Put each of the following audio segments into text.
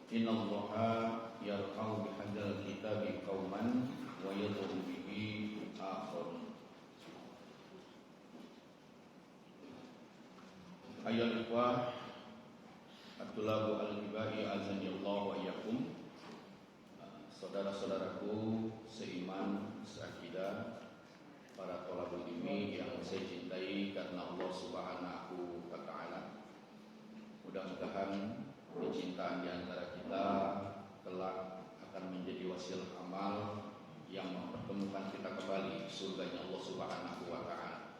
Innallaha yarfa'u bihadzal kitabi qauman wa yadhuru bihi akharun. Ayyuhal ikhwah, at-tulabu al-ibai azanillahu wa iyyakum. Saudara-saudaraku seiman, seakidah, para thalabul ilmi yang saya cintai karena Allah Subhanahu wa taala. Mudah-mudahan kecintaan di antara kita kelak akan menjadi wasilah amal yang mempertemukan kita kembali surganya Allah Subhanahu wa taala.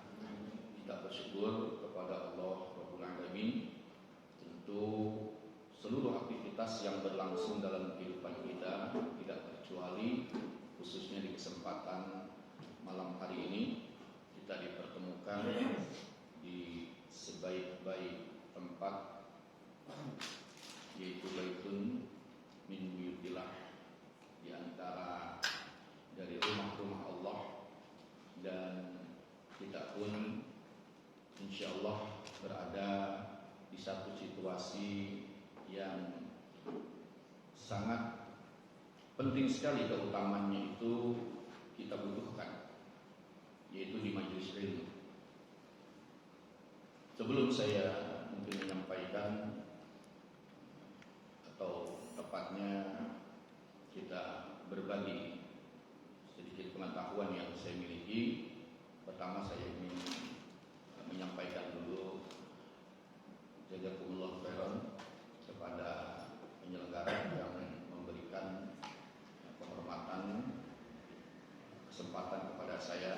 Kita bersyukur kepada Allah Rabbul Alamin untuk seluruh aktivitas yang berlangsung dalam kehidupan kita, tidak terkecuali khususnya di kesempatan malam hari ini kita dipertemukan di sebaik-baik tempat, yaitu baitun min buyutillah, di antara dari rumah-rumah Allah, dan kita pun insyaallah berada di satu situasi yang sangat penting sekali, keutamaannya itu kita butuhkan, yaitu di majelis ilmu. Sebelum saya mungkin menyampaikan, atau tepatnya kita berbagi sedikit pengetahuan yang saya miliki, pertama saya ingin menyampaikan dulu jazakumullah khairan kepada penyelenggara yang memberikan penghormatan, kesempatan kepada saya,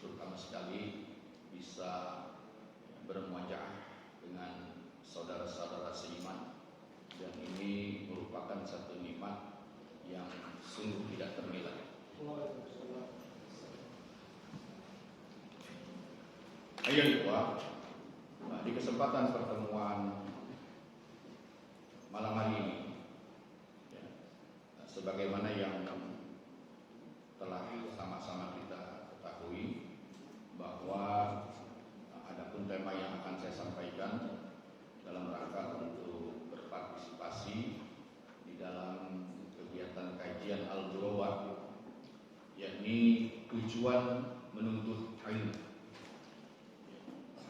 terutama sekali bisa bermuajah dengan saudara-saudara seiman, dan ini merupakan satu nikmat yang sungguh tidak ternilai. Ayo ikhwah, di kesempatan pertemuan malam hari ini, ya, sebagaimana yang telah sama-sama kita ketahui bahwa adapun tema yang akan saya sampaikan dalam rangka untuk berpartisipasi di dalam kegiatan kajian Al-Ghurabah, yakni tujuan menuntut ilmu.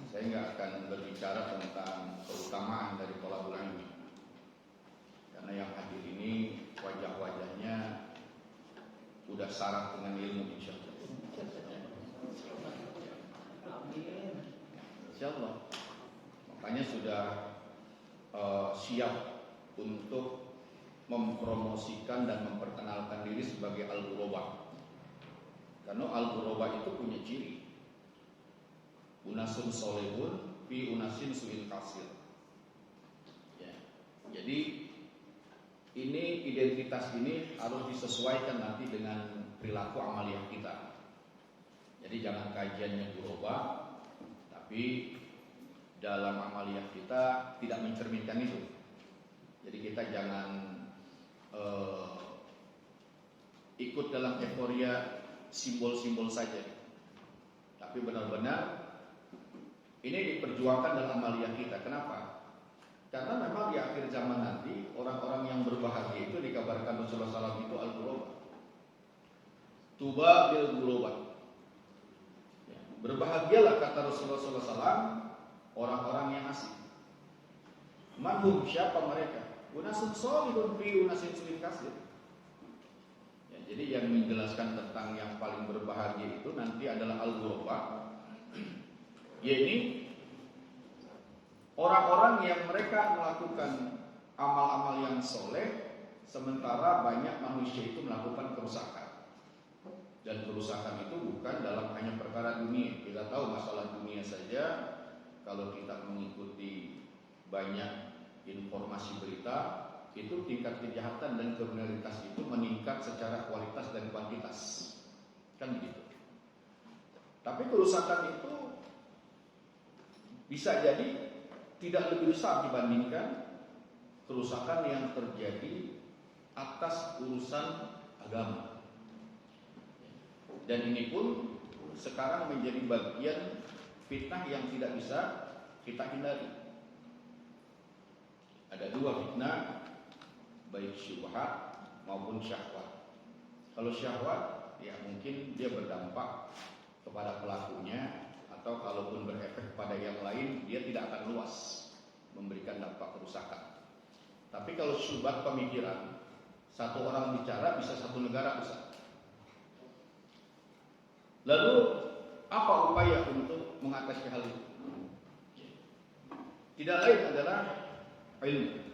Saya nggak akan berbicara tentang keutamaan dari thalabul ilmi, karena yang hadir ini wajah-wajahnya udah syarat dengan ilmu, insyaallah. Insyaallah. Makanya sudah siap untuk mempromosikan dan memperkenalkan diri sebagai Al-Ghurabah. Karena Al-Ghurabah itu punya ciri, unasun solehun fi unasin su'il kasir. Ya. Jadi ini identitas ini harus disesuaikan nanti dengan perilaku amaliyah kita. Jadi jangan kajiannya ghurabah, tapi dalam amaliyah kita tidak mencerminkan itu. Jadi kita jangan ikut dalam euforia simbol-simbol saja, tapi benar-benar ini diperjuangkan dalam amaliyah kita. Kenapa? Karena memang di akhir zaman nanti orang-orang yang berbahagia itu dikabarkan Rasulullah SAW itu al-ghurabah. Tuba bil ghurabah. Ya, berbahagialah kata Rasulullah SAW orang-orang yang asing. Manhum, siapa mereka? Unasun solihun fi unasin su'il kasir. Ya, jadi yang menjelaskan tentang yang paling berbahagia itu nanti adalah al-ghurabah, yaitu orang-orang yang mereka melakukan amal-amal yang soleh, sementara banyak manusia itu melakukan kerusakan. Dan kerusakan itu bukan dalam hanya perkara dunia. Kita tahu masalah dunia saja, kalau kita mengikuti banyak informasi berita, itu tingkat kejahatan dan kriminalitas itu meningkat secara kualitas dan kuantitas, kan begitu. Tapi kerusakan itu bisa jadi tidak lebih besar dibandingkan kerusakan yang terjadi atas urusan agama. Dan ini pun sekarang menjadi bagian fitnah yang tidak bisa kita hindari. Ada dua fitnah baik syubhat maupun syahwat. Kalau syahwat ya mungkin dia berdampak kepada pelakunya, atau kalaupun berefek pada yang lain dia tidak akan luas memberikan dampak kerusakan. Tapi kalau syubhat pemikiran, satu orang bicara bisa satu negara rusak. Lalu apa upaya untuk mengatasi hal itu? Tidak lain adalah ilmu.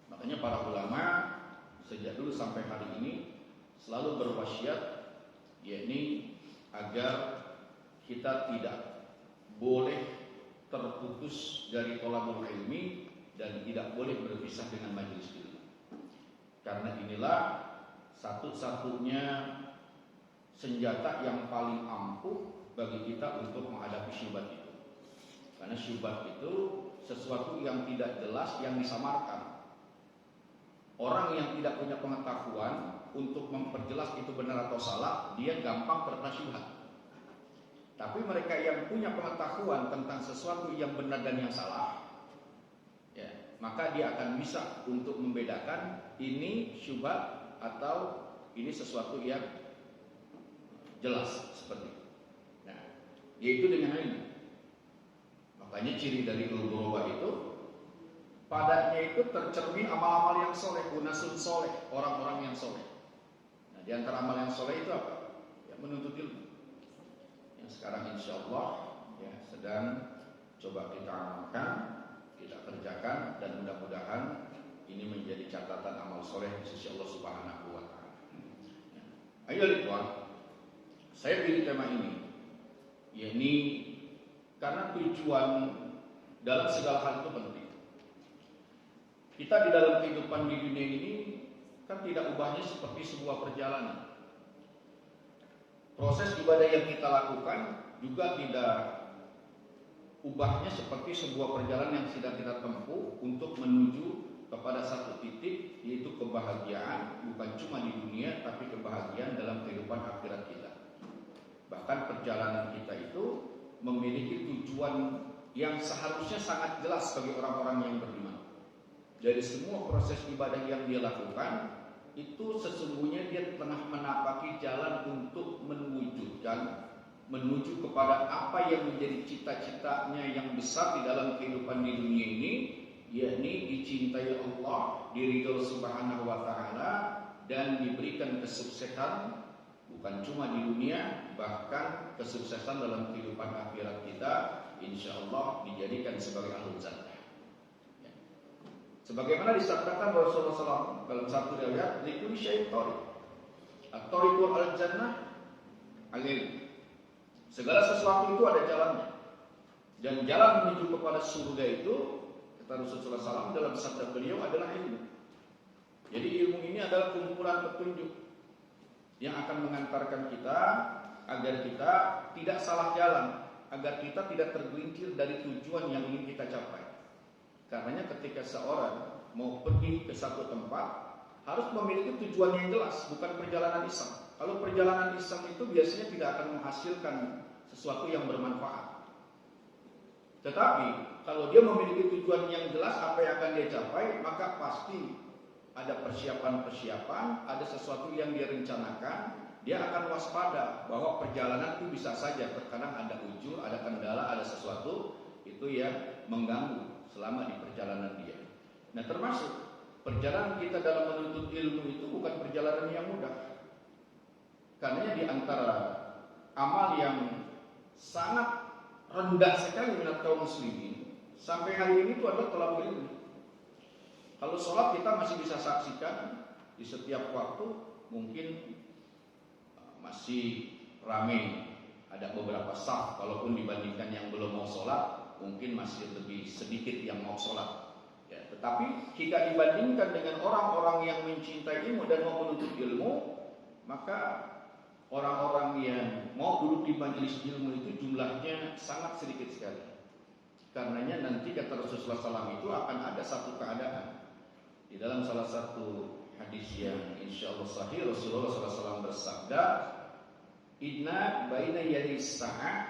Makanya para ulama sejak dulu sampai hari ini selalu berwasiat, yakni agar kita tidak boleh terputus dari thalabul ilmi dan tidak boleh berpisah dengan majelis ilmu. Karena inilah satu-satunya senjata yang paling ampuh bagi kita untuk menghadapi syubhat itu. Karena syubhat itu sesuatu yang tidak jelas, yang disamarkan. Orang yang tidak punya pengetahuan untuk memperjelas itu benar atau salah, dia gampang terkena syubhat. Tapi mereka yang punya pengetahuan tentang sesuatu yang benar dan yang salah, ya, maka dia akan bisa untuk membedakan ini syubhat atau ini sesuatu yang jelas seperti itu. Nah, yaitu dengan ilmu. Makanya ciri dari ulul itu padanya itu tercermin amal-amal yang soleh, unasun soleh, orang-orang yang soleh. Nah, di antara amal yang soleh itu apa? Ya, menuntut ilmu. Yang sekarang insya Allah ya, sedang coba kita amalkan, kita kerjakan, dan mudah-mudahan ini menjadi catatan amal soleh di sisi Allah Subhanahu wa Ta'ala. Ya. Ayo lihat, saya pilih tema ini, yakni karena tujuan dalam segala hal itu penting. Kita di dalam kehidupan di dunia ini kan tidak ubahnya seperti sebuah perjalanan. Proses ibadah yang kita lakukan juga tidak ubahnya seperti sebuah perjalanan yang sedang kita tempuh untuk menuju kepada satu titik, yaitu kebahagiaan, bukan cuma di dunia tapi kebahagiaan dalam kehidupan akhirat kita. Bahkan perjalanan kita itu memiliki tujuan yang seharusnya sangat jelas bagi orang-orang yang beriman. Dari semua proses ibadah yang dia lakukan, itu sesungguhnya dia tengah menapaki jalan untuk menuju kepada apa yang menjadi cita-citanya yang besar di dalam kehidupan di dunia ini, yakni dicintai Allah, diridhoi Subhanahu wa Ta'ala, dan diberikan kesuksesan bukan cuma di dunia, bahkan kesuksesan dalam kehidupan akhirat kita, insya Allah dijadikan sebagai ahlul jannah. Ya. Sebagaimana disabdakan Rasulullah SAW dalam satu riwayat, likulli syai'in thariq, at-thariqul al-jannah al-ilm. Segala sesuatu itu ada jalannya, dan jalan menuju kepada surga itu, kata Rasulullah SAW dalam sabda beliau, adalah ilmu. Jadi ilmu ini adalah kumpulan petunjuk yang akan mengantarkan kita agar kita tidak salah jalan, agar kita tidak tergelincir dari tujuan yang ingin kita capai. Karenanya ketika seorang mau pergi ke satu tempat, harus memiliki tujuan yang jelas, bukan perjalanan iseng. Kalau perjalanan iseng itu biasanya tidak akan menghasilkan sesuatu yang bermanfaat. Tetapi kalau dia memiliki tujuan yang jelas apa yang akan dia capai, maka pasti ada persiapan-persiapan, ada sesuatu yang dia rencanakan. Dia akan waspada bahwa perjalanan itu bisa saja terkadang ada ujur, ada kendala, ada sesuatu itu yang mengganggu selama di perjalanan dia. Nah, termasuk perjalanan kita dalam menuntut ilmu itu bukan perjalanan yang mudah. Karena di antara amal yang sangat rendah sekali minat kaum muslimin sampai hari ini itu adalah thalabul ilmi. Kalau sholat kita masih bisa saksikan di setiap waktu, mungkin masih ramai, ada beberapa saf. Walaupun dibandingkan yang belum mau sholat, mungkin masih lebih sedikit yang mau sholat. Ya, tetapi jika dibandingkan dengan orang-orang yang mencintai ilmu dan mau menuntut ilmu, maka orang-orang yang mau duduk di majelis ilmu itu jumlahnya sangat sedikit sekali. Karenanya nanti kata Rasulullah SAW itu akan ada satu keadaan. Di dalam salah satu hadis yang insya Allah sahih, Rasulullah SAW bersabda, Inna baina yadis sa'ah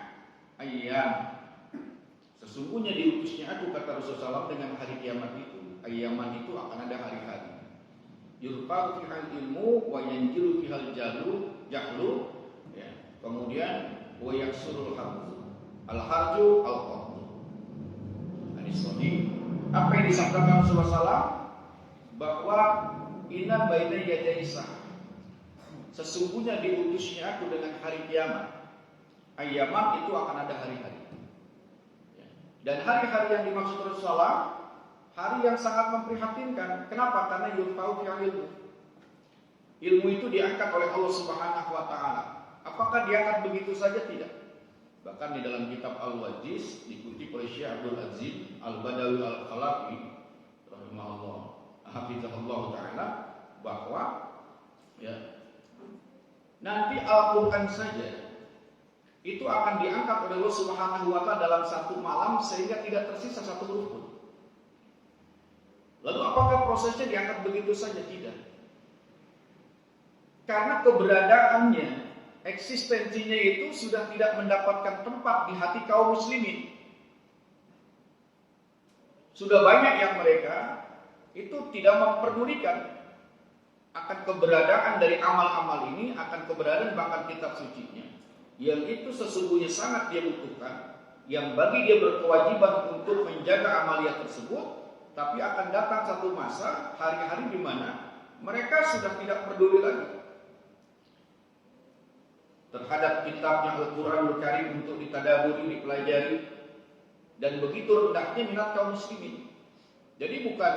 ayyam. Sesungguhnya diutusnya aku, kata Rasulullah SAW, dengan hari kiamat itu, ayyaman itu akan ada hari-hari. Yurfa'u fihal ilmu wa yanjilu fihal jahlu. Ya. Kemudian wa yaksurul harju. Al-harju al-qatl. Hadis sahih. Apa yang disabdakan Rasulullah SAW bahwa inna baina yaday sa'ah. Sesungguhnya diutusnya aku dengan hari kiamat. Ayyaman itu akan ada hari-hari. Dan hari-hari yang dimaksud Rasulullah, hari yang sangat memprihatinkan. Kenapa? Karena yurfa'u fihal ilmu. Ilmu itu diangkat oleh Allah Subhanahu wa taala. Apakah diangkat begitu saja? Tidak. Bahkan di dalam kitab Al-Wajiz dikutip oleh Syekh Abdul Aziz Al-Badawi Al-Khalafi rahimahullah, hafizahullah taala, bahwa ya, nanti Al-Qur'an saja itu akan diangkat oleh Allah Subhanahu wa taala dalam satu malam sehingga tidak tersisa satu huruf pun. Lalu apakah prosesnya diangkat begitu saja? Tidak. Karena keberadaannya, eksistensinya itu sudah tidak mendapatkan tempat di hati kaum muslimin. Sudah banyak yang mereka itu tidak memperdulikan akan keberadaan dari amal-amal ini, akan keberadaan bahkan kitab sucinya, yang itu sesungguhnya sangat dia butuhkan, yang bagi dia berkewajiban untuk menjaga amalia tersebut. Tapi akan datang satu masa, hari-hari di mana mereka sudah tidak peduli lagi terhadap kitabnya Al-Quranul Karim untuk ditadaburi, dipelajari, dan begitu rendahnya minat kaum muslimin. Jadi bukan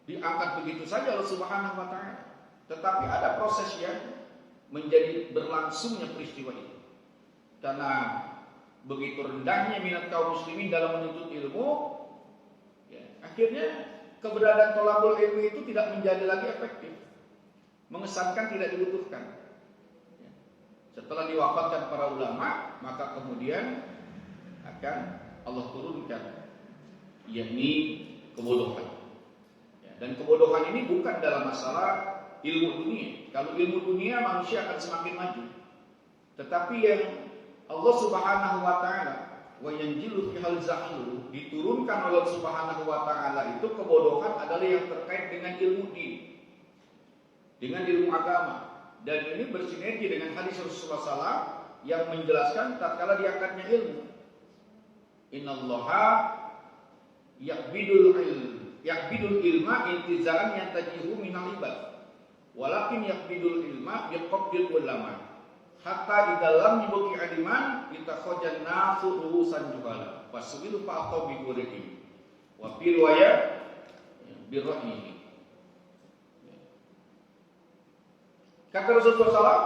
diangkat begitu saja Allah Subhanahu wa taala, tetapi ada proses yang menjadi berlangsungnya peristiwa itu. Karena begitu rendahnya minat kaum muslimin dalam menuntut ilmu, ya, akhirnya keberadaan thalabul ilmi itu tidak menjadi lagi efektif, mengesankan, tidak dibutuhkan. Setelah diwafatkan para ulama, maka kemudian akan Allah turunkan, yakni kebodohan. Dan kebodohan ini bukan dalam masalah ilmu dunia. Kalau ilmu dunia manusia akan semakin maju. Tetapi yang Allah Subhanahu wa taala wa yanjilu fihal zahlu, diturunkan oleh Allah Subhanahu wa taala itu kebodohan adalah yang terkait dengan ilmu din, dengan ilmu agama. Dan ini bersinergi dengan hadis Rasulullah SAW yang menjelaskan tatkala diangkatnya ilmu. Innallaha yaqbidul ilma intiza'an yantajihu minal ibad. Walakin yaqbidul ilma biqabdil ulama. Hatta idza lam yubqi aliman itakhajan nasu ruusan juhala. Fasubilu fa'atau bi qurihim. Wa fi riwayat birra'yihi. Kata Rasulullah SAW,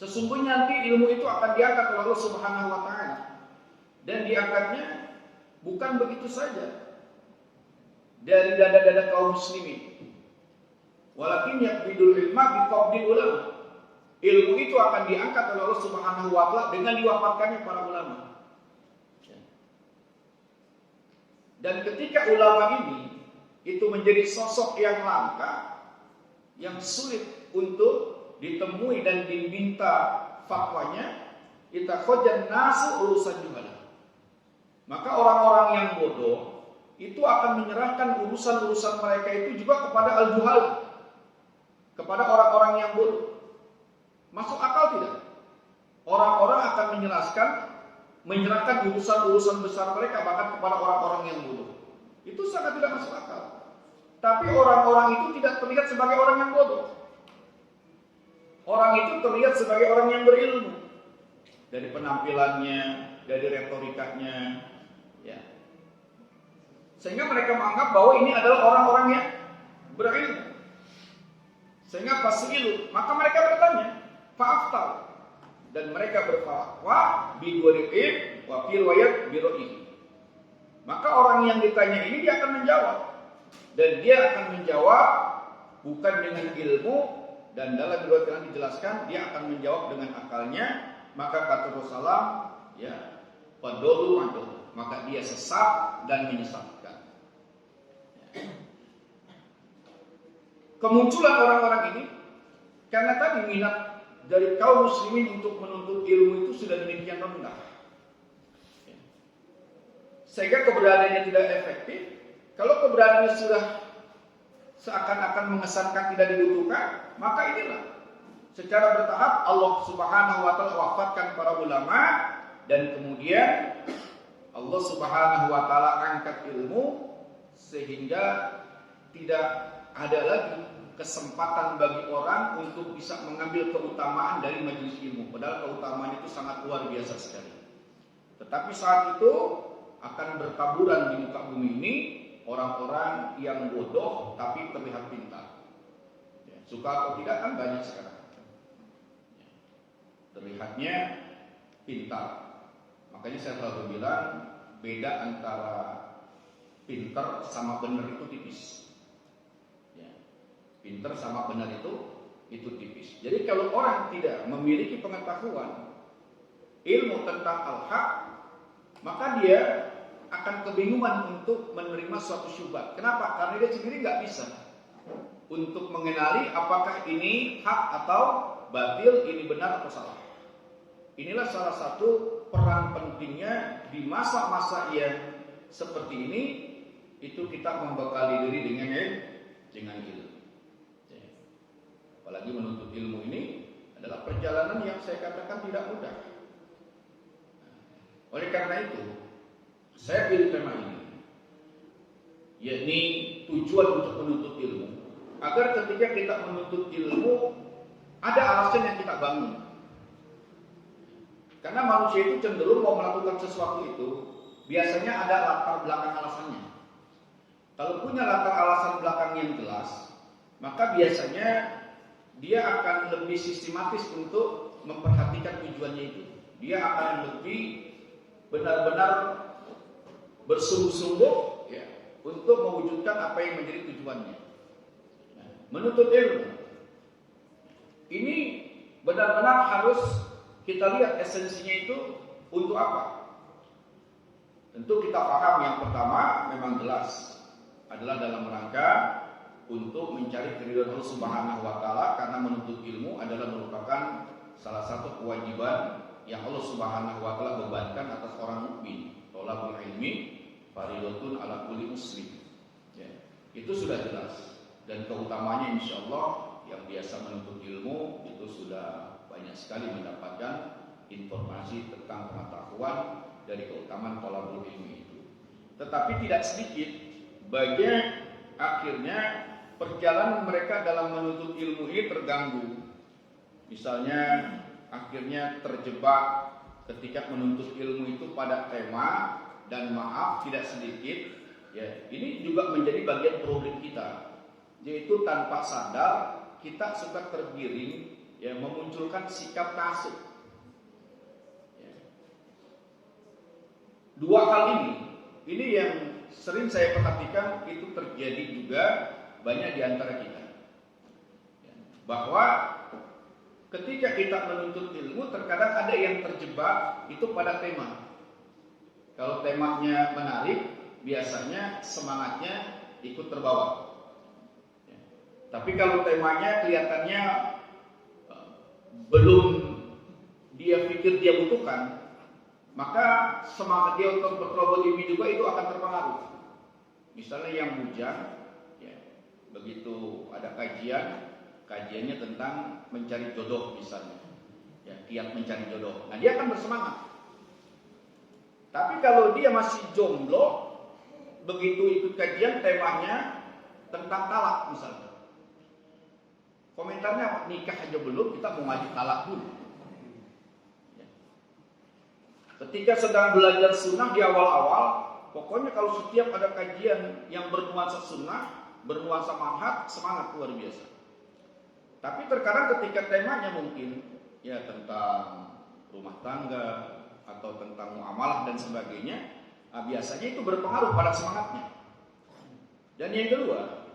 sesungguhnya nanti ilmu itu akan diangkat oleh Allah Subhanahu wa taala. Dan diangkatnya bukan begitu saja dari dada-dada kaum muslimin. Walakin yaqbidul ilma biqabdil ulama. Ilmu itu akan diangkat oleh Allah Subhanahu wa taala dengan diwafatkannya para ulama. Dan ketika ulama ini itu menjadi sosok yang langka, yang sulit untuk ditemui dan diminta fatwanya, itakhajan nasu urusan juhala. Maka orang-orang yang bodoh itu akan menyerahkan urusan-urusan mereka itu juga kepada al-juhal, kepada orang-orang yang bodoh. Masuk akal tidak? Orang-orang akan menyerahkan urusan-urusan besar mereka bahkan kepada orang-orang yang bodoh. Itu sangat tidak masuk akal. Tapi orang-orang itu tidak terlihat sebagai orang yang bodoh. Orang itu terlihat sebagai orang yang berilmu. Dari penampilannya, dari retorikanya, ya. Sehingga mereka menganggap bahwa ini adalah orang-orang yang berilmu. Sehingga fasilu, maka mereka bertanya, fa'aftal. Dan mereka berfatwa bi ghurib wa fi riwayat bi ra'yi. Maka orang yang ditanya ini dia akan menjawab. Dan dia akan menjawab bukan dengan ilmu, dan dalam riwayat yang dijelaskan dia akan menjawab dengan akalnya. Maka kata Rasulullah, ya, fadolu madol, maka dia sesat dan menyesatkan. Kemunculan orang-orang ini karena tadi minat dari kaum muslimin untuk menuntut ilmu itu sudah demikian rendah, sehingga keberadaannya tidak efektif. Kalau keberadaannya sudah seakan-akan mengesankan tidak dibutuhkan, maka inilah secara bertahap Allah Subhanahu wa taala wafatkan para ulama, dan kemudian Allah Subhanahu wa taala angkat ilmu sehingga tidak ada lagi kesempatan bagi orang untuk bisa mengambil keutamaan dari majelis ilmu, padahal keutamaan itu sangat luar biasa sekali. Tetapi saat itu akan bertaburan di muka bumi ini orang-orang yang bodoh tapi terlihat pintar. Suka atau tidak kan banyak sekarang. Terlihatnya pintar. Makanya saya selalu bilang beda antara pintar sama benar itu tipis. Pintar sama benar itu tipis. Jadi kalau orang tidak memiliki pengetahuan ilmu tentang al-haq, maka dia akan kebingungan untuk menerima suatu syubhat. Kenapa? Karena dia sendiri nggak bisa untuk mengenali apakah ini hak atau batil, ini benar atau salah. Inilah salah satu peran pentingnya di masa-masa yang seperti ini, itu kita membekali diri dengan ilmu. Apalagi menuntut ilmu ini adalah perjalanan yang saya katakan tidak mudah. Oleh karena itu, saya pilih tema ini, yakni tujuan untuk menuntut ilmu, agar ketika kita menuntut ilmu ada alasan yang kita bangun. Karena manusia itu cenderung mau melakukan sesuatu itu biasanya ada latar belakang alasannya. Kalau punya latar alasan belakang yang jelas, maka biasanya dia akan lebih sistematis untuk memperhatikan tujuannya itu. Dia akan lebih benar-benar bersungguh-sungguh ya, untuk mewujudkan apa yang menjadi tujuannya. Menuntut ilmu ini benar-benar harus kita lihat esensinya itu untuk apa. Tentu kita paham yang pertama memang jelas adalah dalam rangka untuk mencari keridhaan Allah Subhanahu wa taala, karena menuntut ilmu adalah merupakan salah satu kewajiban yang Allah Subhanahu wa taala bebankan atas orang mukmin. Thalabul ilmi fardhatun ala kulli muslim. Ya, itu sudah jelas, dan keutamanya insyaallah yang biasa menuntut ilmu itu sudah banyak sekali mendapatkan informasi tentang pengetahuan dari keutamaan thalabul ilmi itu. Tetapi tidak sedikit bagi akhirnya perjalanan mereka dalam menuntut ilmu ini terganggu. Misalnya akhirnya terjebak ketika menuntut ilmu itu pada tema, dan maaf tidak sedikit ya, ini juga menjadi bagian problem kita, yaitu tanpa sadar kita suka tergiring ya, memunculkan sikap tasik ya. Dua hal ini yang sering saya perhatikan itu terjadi juga banyak di antara kita, bahwa ketika kita menuntut ilmu terkadang ada yang terjebak itu pada tema. Kalau temanya menarik, biasanya semangatnya ikut terbawa. Tapi kalau temanya kelihatannya belum dia pikir dia butuhkan, maka semangat dia untuk bertobat ini juga itu akan terpengaruh. Misalnya yang bujang, begitu ada kajiannya tentang mencari jodoh misalnya, ya, kiat mencari jodoh, nah dia akan bersemangat. Tapi kalau dia masih jomblo, begitu ikut kajian temanya tentang talak misalnya, komentarnya apa? Nikah aja belum, kita mau ngajak talak dulu. Ya. Ketika sedang belajar sunnah di awal-awal, pokoknya kalau setiap ada kajian yang bernuansa sunnah, bernuansa manhaj, semangat luar biasa. Tapi terkadang ketika temanya mungkin ya tentang rumah tangga atau tentang muamalah dan sebagainya, nah biasanya itu berpengaruh pada semangatnya. Dan yang kedua,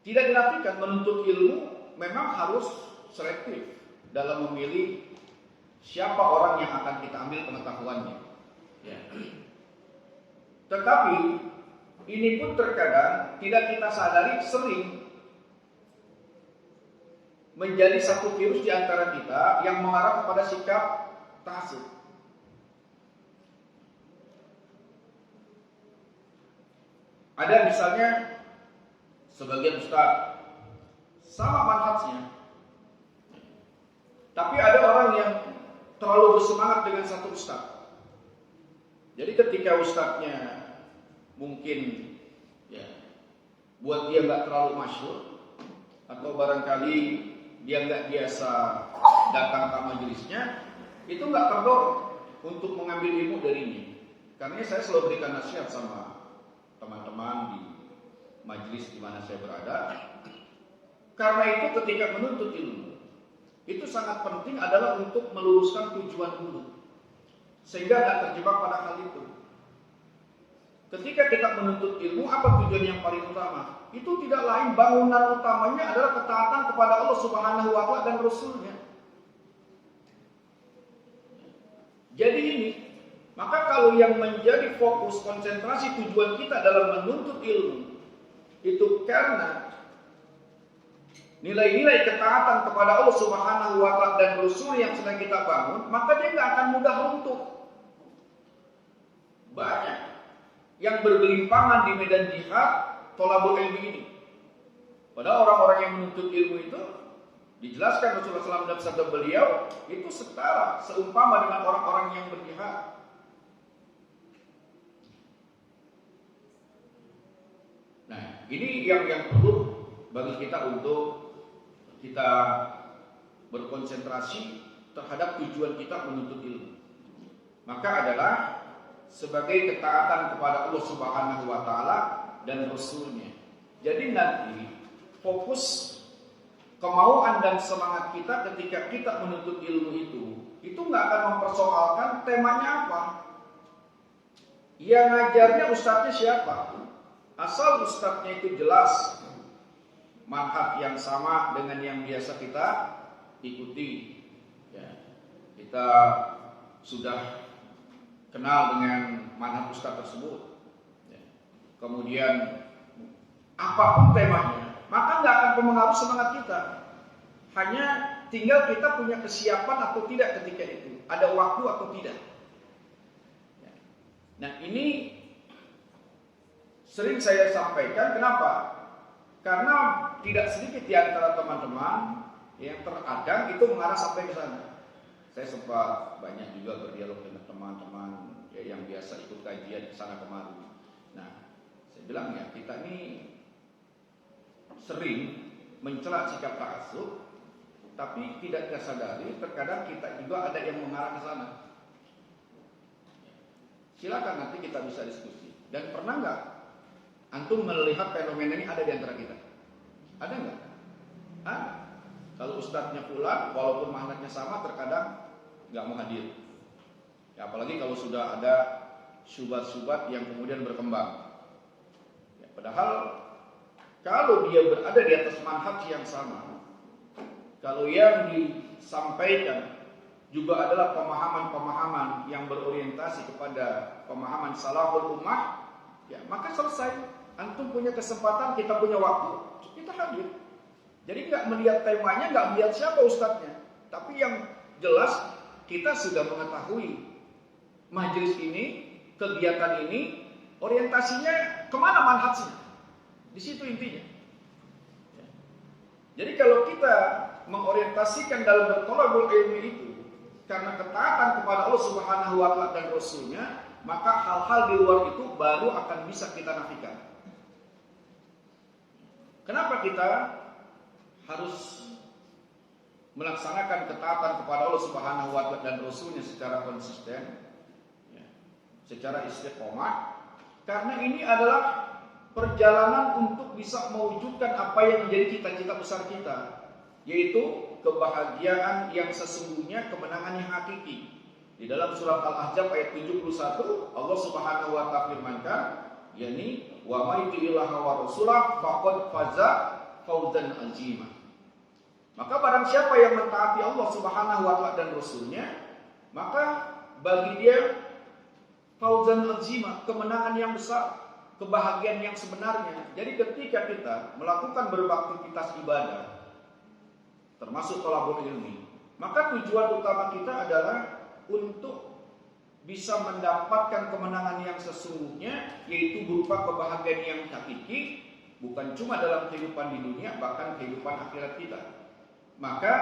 tidak dinafikan menuntut ilmu memang harus selektif dalam memilih siapa orang yang akan kita ambil pengetahuannya. Ya. Tetapi ini pun terkadang tidak kita sadari sering menjadi satu virus di antara kita yang mengarah kepada sikap ta'assub. Ada misalnya sebagian ustaz sama manhajnya, tapi ada orang yang terlalu bersemangat dengan satu ustaz. Jadi ketika ustaznya mungkin ya buat dia nggak terlalu masyhur, atau barangkali dia nggak biasa datang ke majelisnya, itu nggak terdorong untuk mengambil ilmu darinya. Karena saya selalu berikan nasihat sama teman-teman di majelis di mana saya berada. Karena itu ketika menuntut ilmu, itu sangat penting adalah untuk meluruskan tujuan dulu, sehingga tidak terjebak pada hal itu. Ketika kita menuntut ilmu, apa tujuan yang paling utama? Itu tidak lain, bangunan utamanya adalah ketaatan kepada Allah Subhanahu wa Ta'ala dan Rasulnya. Jadi ini, maka kalau yang menjadi fokus konsentrasi tujuan kita dalam menuntut ilmu itu karena nilai-nilai ketaatan kepada Allah Subhanahu wa Ta'ala dan Rasul yang sedang kita bangun, maka dia nggak akan mudah runtuh. Banyak yang bergelimpangan di medan jihad thalabul ilmi ini. Padahal orang-orang yang menuntut ilmu itu dijelaskan Rasulullah SAW dalam sabda beliau itu setara, seumpama dengan orang-orang yang berjihad. Nah, ini yang perlu bagi kita untuk kita berkonsentrasi terhadap tujuan kita menuntut ilmu. Maka adalah sebagai ketaatan kepada Allah Subhanahu wa Ta'ala dan Rasulnya. Jadi nanti fokus kemauan dan semangat kita ketika kita menuntut ilmu itu nggak akan mempersoalkan temanya apa. Yang ngajarnya ustadznya siapa? Asal ustadznya itu jelas, manhaj yang sama dengan yang biasa kita ikuti. Ya, kita sudah kenal dengan manhaj ustadz tersebut. Ya. Kemudian apapun temanya, maka nggak akan mempengaruhi semangat kita. Hanya tinggal kita punya kesiapan atau tidak ketika itu, ada waktu atau tidak. Ya. Nah ini sering saya sampaikan, kenapa? Karena tidak sedikit di antara teman-teman yang terkadang itu mengarah sampai ke sana. Saya sempat banyak juga berdialog dengan teman-teman ya, yang biasa ikut kajian ke sana kemari. Nah, saya bilang ya, kita ini sering mencela sikap ta'assub, tapi tidak kita sadari terkadang kita juga ada yang mengarah ke sana. Silakan nanti kita bisa diskusi. Dan pernah nggak antum melihat fenomena ini ada di antara kita? Ada nggak? Ada. Kalau ustadznya pulang, walaupun manhajnya sama, terkadang nggak mau hadir. Ya, apalagi kalau sudah ada syubhat-syubhat yang kemudian berkembang. Ya, padahal kalau dia berada di atas manhaj yang sama, kalau yang disampaikan juga adalah pemahaman-pemahaman yang berorientasi kepada pemahaman salaful ummah, ya maka selesai. Antum punya kesempatan, kita punya waktu, kita hadir. Jadi nggak melihat temanya, nggak melihat siapa ustadznya, tapi yang jelas kita sudah mengetahui majelis ini, kegiatan ini, orientasinya kemana manhajnya. Di situ intinya. Jadi kalau kita mengorientasikan dalam bertolabul ilmi itu karena ketaatan kepada Allah Subhanahu wa Ta'ala dan Rasulnya, maka hal-hal di luar itu baru akan bisa kita nafikan. Kenapa kita harus melaksanakan ketaatan kepada Allah Subhanahu wa Ta'ala dan Rasulnya secara konsisten, ya, secara istiqomah? Karena ini adalah perjalanan untuk bisa mewujudkan apa yang menjadi cita-cita besar kita, yaitu kebahagiaan yang sesungguhnya, kemenangan yang hakiki. Di dalam surat Al-Ahzab ayat 71, Allah Subhanahu wa Ta'ala firmankan, yakni wa may yuti'illaha wa rasulahu faqad faza fawzan 'azima. Maka barang siapa yang mentaati Allah Subhanahu wa Ta'ala dan Rasulnya, maka bagi dia fauzan 'azima, kemenangan yang besar, kebahagiaan yang sebenarnya. Jadi ketika kita melakukan beraktivitas ibadah, termasuk thalabul ilmi, maka tujuan utama kita adalah untuk bisa mendapatkan kemenangan yang sesungguhnya, yaitu berupa kebahagiaan yang hakiki, bukan cuma dalam kehidupan di dunia, bahkan kehidupan akhirat kita. Maka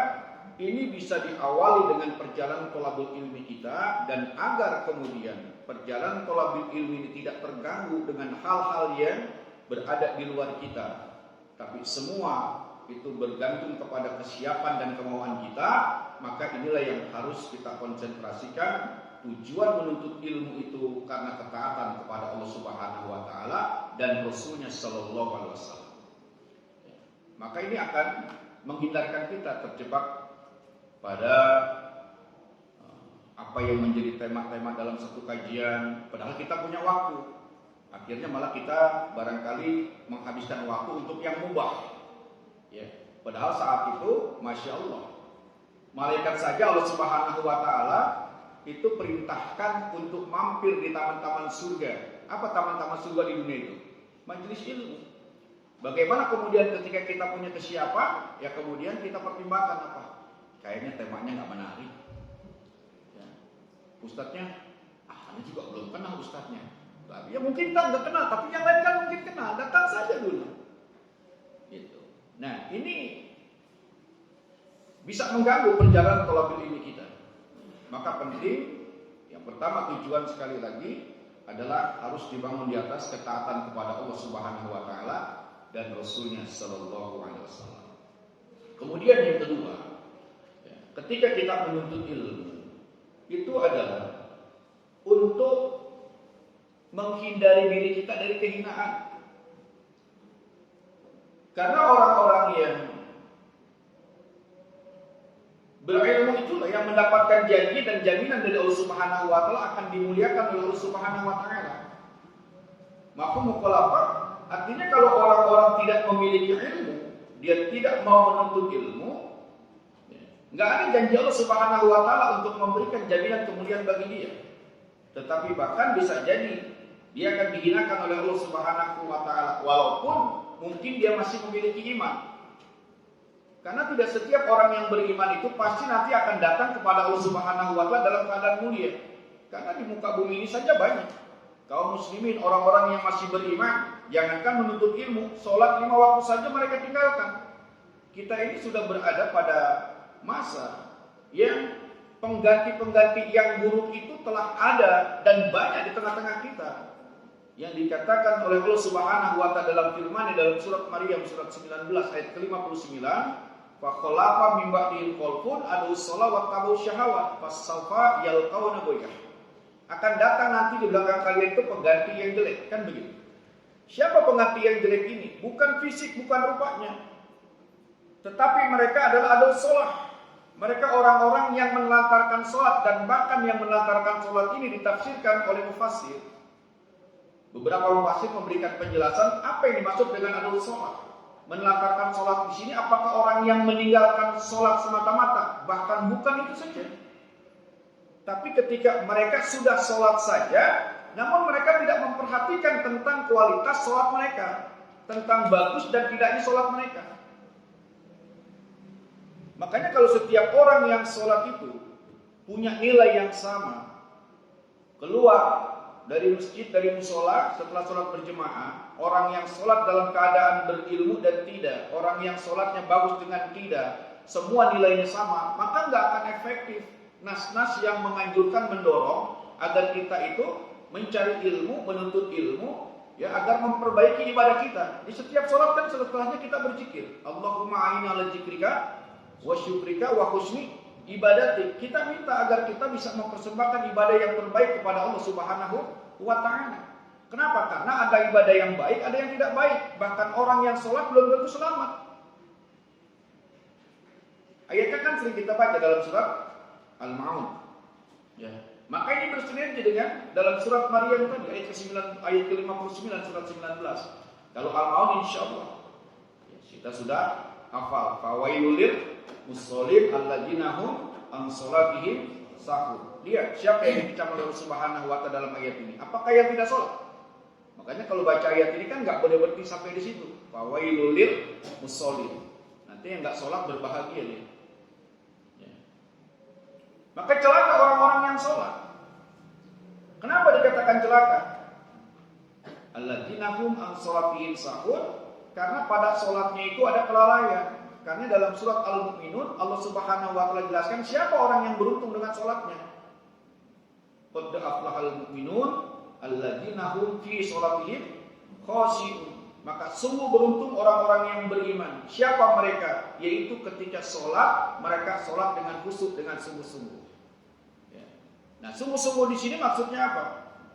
ini bisa diawali dengan perjalanan thalabul ilmi kita, dan agar kemudian perjalanan thalabul ilmi ini tidak terganggu dengan hal-hal yang berada di luar kita, tapi semua itu bergantung kepada kesiapan dan kemauan kita. Maka inilah yang harus kita konsentrasikan. Tujuan menuntut ilmu itu karena ketaatan kepada Allah Subhanahu wa taala dan Rasulnya sallallahu alaihi wasallam. Maka ini akan menghindarkan kita terjebak pada apa yang menjadi tema-tema dalam satu kajian, padahal kita punya waktu. Akhirnya malah kita barangkali menghabiskan waktu untuk yang mubah. Ya, padahal saat itu, masya Allah, malaikat saja Allah Subhanahu wa taala itu perintahkan untuk mampir di taman-taman surga. Apa taman-taman surga di dunia itu? Majelis ilmu. Bagaimana kemudian ketika kita punya kesiapan, ya kemudian kita pertimbangkan apa? Kayaknya temanya nggak menarik. Ya. Ustadznya, ini juga belum kenal ustadznya. Ya mungkin kita nggak kenal, tapi yang lain kan mungkin kenal. Datang saja dulu. Gitu. Nah, ini bisa mengganggu perjalanan thalabul ilmi kita. Maka penting, yang pertama tujuan sekali lagi adalah harus dibangun di atas ketaatan kepada Allah Subhanahu wa taala dan Rasulnya sallallahu alaihi wasallam. Kemudian yang kedua, ketika kita menuntut ilmu, itu adalah untuk menghindari diri kita dari kehinaan. Karena orang-orang yang berilmu itulah yang mendapatkan janji dan jaminan dari Allah Subhanahu wa taala akan dimuliakan oleh Allah Subhanahu wa taala. Mafhum mukhalafah artinya kalau orang-orang tidak memiliki ilmu, dia tidak mau menuntut ilmu, enggak ada janji Allah Subhanahu wa taala untuk memberikan jaminan kemuliaan bagi dia. Tetapi bahkan bisa jadi dia akan dihinakan oleh Allah Subhanahu wa taala walaupun mungkin dia masih memiliki iman. Karena tidak setiap orang yang beriman itu pasti nanti akan datang kepada Allah Subhanahu wa taala dalam keadaan mulia. Karena di muka bumi ini saja banyak kaum muslimin, orang-orang yang masih beriman, jangankan menuntut ilmu, sholat 5 waktu saja mereka tinggalkan. Kita ini sudah berada pada masa yang pengganti-pengganti yang buruk itu telah ada dan banyak di tengah-tengah kita. Yang dikatakan oleh Allah Subhanahu wa taala dalam firman-Nya dalam surat Maryam surat 19 ayat ke-59, fa khalafa min ba'dihim khalfun adu shalah wa tabu syahawat fasawfa yalqauna ghayah. Akan datang nanti di belakang kalian itu pengganti yang jelek, kan begitu. Siapa pengganti yang jelek ini? Bukan fisik, bukan rupanya, tetapi mereka adalah adu shalah. Mereka orang-orang yang menelantarkan sholat, dan bahkan yang menelantarkan sholat ini ditafsirkan oleh mufassir. Beberapa mufassir memberikan penjelasan apa yang dimaksud dengan adu sholat. Menelantarkan sholat di sini apakah orang yang meninggalkan sholat semata-mata? Bahkan bukan itu saja. Tapi ketika mereka sudah sholat saja, namun mereka tidak memperhatikan tentang kualitas sholat mereka, tentang bagus dan tidaknya sholat mereka. Makanya kalau setiap orang yang sholat itu punya nilai yang sama, keluar dari masjid, dari musola setelah sholat berjemaah, orang yang sholat dalam keadaan berilmu dan tidak, orang yang sholatnya bagus dengan tidak, semua nilainya sama, maka nggak akan efektif. Nas-nas yang menganjurkan, mendorong agar kita itu mencari ilmu, menuntut ilmu, ya agar memperbaiki ibadah kita. Di setiap sholat kan setelahnya kita berzikir, Allahumma a'inni ala dzikrika wa syukrika wa husni ibadati. Kita minta agar kita bisa mempersembahkan ibadah yang terbaik kepada Allah Subhanahu wa taala. Kenapa? Karena ada ibadah yang baik, ada yang tidak baik. Bahkan orang yang sholat belum tentu selamat. Ayatnya kan sering kita baca dalam surat Al-Ma'un. Ya. Maka ini bersinergi dengan dalam surat Maryam tadi ayat ke-59 surat 19. Kalau Al-Ma'un insyaallah ya, kita sudah hafal. Fawailul lil musallin alladzina hum an salatihim sahun. Lihat siapa yang dicap oleh Allah Subhanahu wa taala dalam ayat ini? Apakah yang tidak sholat? Makanya kalau baca ayat ini kan enggak boleh berhenti sampai di situ. Fawailul lil musallin. Nanti yang enggak sholat berbahagia dia. Ya. Maka celaka orang-orang yang sholat. Kenapa dikatakan celaka? Alladzina hum an salatihim sahun. Karena pada sholatnya itu ada kelalaian. Karena dalam surat Al-Mu'minun Allah Subhanahu wa taala jelaskan siapa orang yang beruntung dengan sholatnya. Qad aflahal mu'minun alladzina hum fi sholatihim khashi'un. Maka sungguh beruntung orang-orang yang beriman. Siapa mereka? Yaitu ketika sholat, mereka sholat dengan khusyuk, dengan sungguh-sungguh. Ya. Nah, sungguh-sungguh di sini maksudnya apa?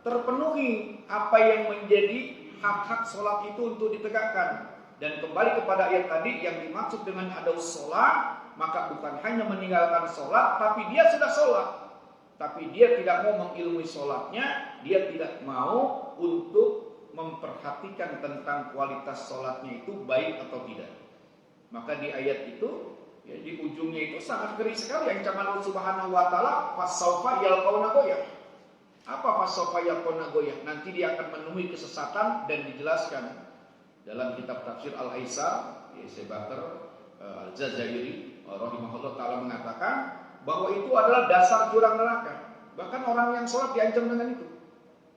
Terpenuhi apa yang menjadi hak-hak sholat itu untuk ditegakkan. Dan kembali kepada ayat tadi yang dimaksud dengan adaus sholat, maka bukan hanya meninggalkan sholat, tapi dia sudah sholat. Tapi dia tidak mau mengilmui sholatnya, dia tidak mau untuk memperhatikan tentang kualitas sholatnya itu baik atau tidak. Maka di ayat itu, ya, di ujungnya itu sangat ngeri sekali ancaman Allah Subhanahu wa taala, fasaufa yalqauna goyah. Apa fasaufa yalqauna goyah? Nanti dia akan menemui kesesatan dan dijelaskan dalam kitab tafsir Al-Aisar, Syekh Bakar Al-Jazairi rahimahullah taala mengatakan bahwa itu adalah dasar jurang neraka. Bahkan orang yang sholat diancam dengan itu.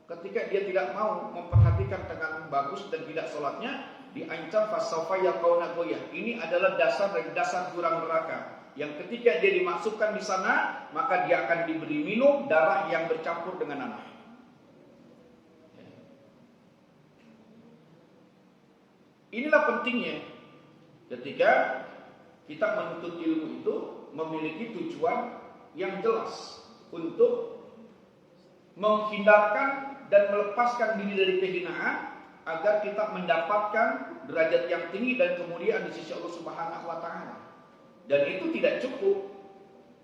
Ketika dia tidak mau memperhatikan dengan bagus dan tidak sholatnya, diancam fasaufa yalqauna goyah. Ini adalah dasar dari dasar jurang neraka. Yang ketika dia dimasukkan di sana, maka dia akan diberi minum darah yang bercampur dengan nanah. Inilah pentingnya ketika kita menuntut ilmu itu memiliki tujuan yang jelas untuk menghindarkan dan melepaskan diri dari kehinaan agar kita mendapatkan derajat yang tinggi dan kemuliaan di sisi Allah Subhanahu wa taala. Dan itu tidak cukup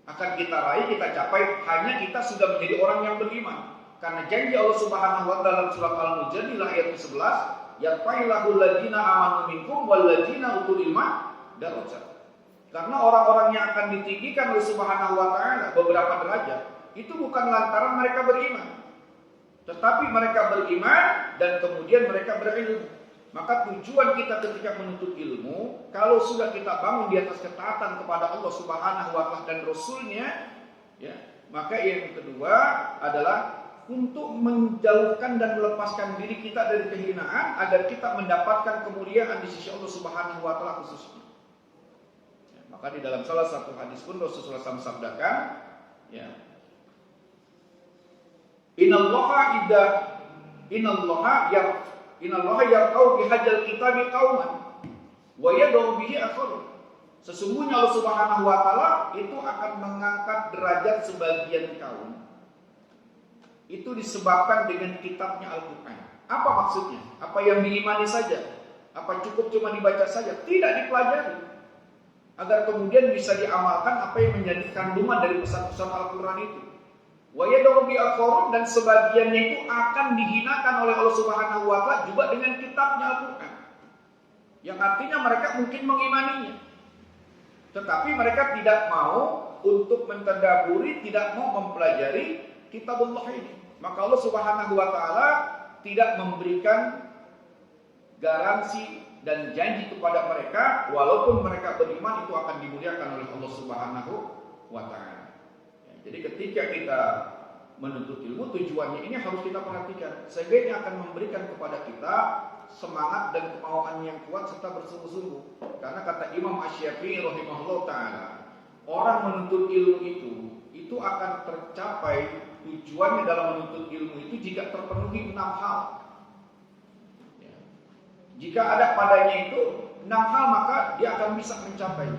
akan kita raih, kita capai hanya kita sudah menjadi orang yang beriman. Karena janji Allah Subhanahu wa taala dalam surat Al-Mujadilah ayat 11, yarfa'illahu alladziina aamanu minkum walladziina utul ilma darajat. Karena orang-orang yang akan ditinggikan oleh Subhanahu wa taala beberapa derajat itu bukan lantaran mereka beriman, tetapi mereka beriman dan kemudian mereka berilmu. Maka tujuan kita ketika menuntut ilmu, kalau sudah kita bangun di atas ketaatan kepada Allah Subhanahu wa taala dan Rasul-Nya, ya, maka yang kedua adalah untuk menjauhkan dan melepaskan diri kita dari kehinaan agar kita mendapatkan kemuliaan di sisi Allah Subhanahu wa taala khususnya. Ya, maka di dalam salah satu hadis pun Rasulullah SAW sabdakan, ya, Innallaha yarqau bihadzal kitabi qauman wa yad'u bihi akharun. Sesungguhnya Allah Subhanahu wa taala itu akan mengangkat derajat sebagian kaum. Itu disebabkan dengan kitabnya Al-Qur'an. Apa maksudnya? Apa yang diimani saja? Apa cukup cuma dibaca saja? Tidak dipelajari. Agar kemudian bisa diamalkan apa yang menjadi kandungan dari pesan-pesan Al-Qur'an itu. Wa yad'u bi akharun, dan sebagiannya itu akan dihinakan oleh Allah Subhanahu wa taala juga dengan kitabnya Al-Qur'an. Yang artinya mereka mungkin mengimaninya, tetapi mereka tidak mau untuk mentadaburi, tidak mau mempelajari kitabullah ini. Maka Allah Subhanahu wa taala tidak memberikan garansi dan janji kepada mereka walaupun mereka beriman itu akan dimuliakan oleh Allah Subhanahu wa taala. Jadi ketika kita menuntut ilmu, tujuannya ini harus kita perhatikan. Sehingga ini akan memberikan kepada kita semangat dan kemauan yang kuat serta bersungguh-sungguh. Karena kata Imam Asy-Syafi'i rahimahullah ta'ala, orang menuntut ilmu itu akan tercapai tujuannya dalam menuntut ilmu itu jika terpenuhi 6 hal. Ya. Jika ada padanya itu 6 hal, maka dia akan bisa mencapai.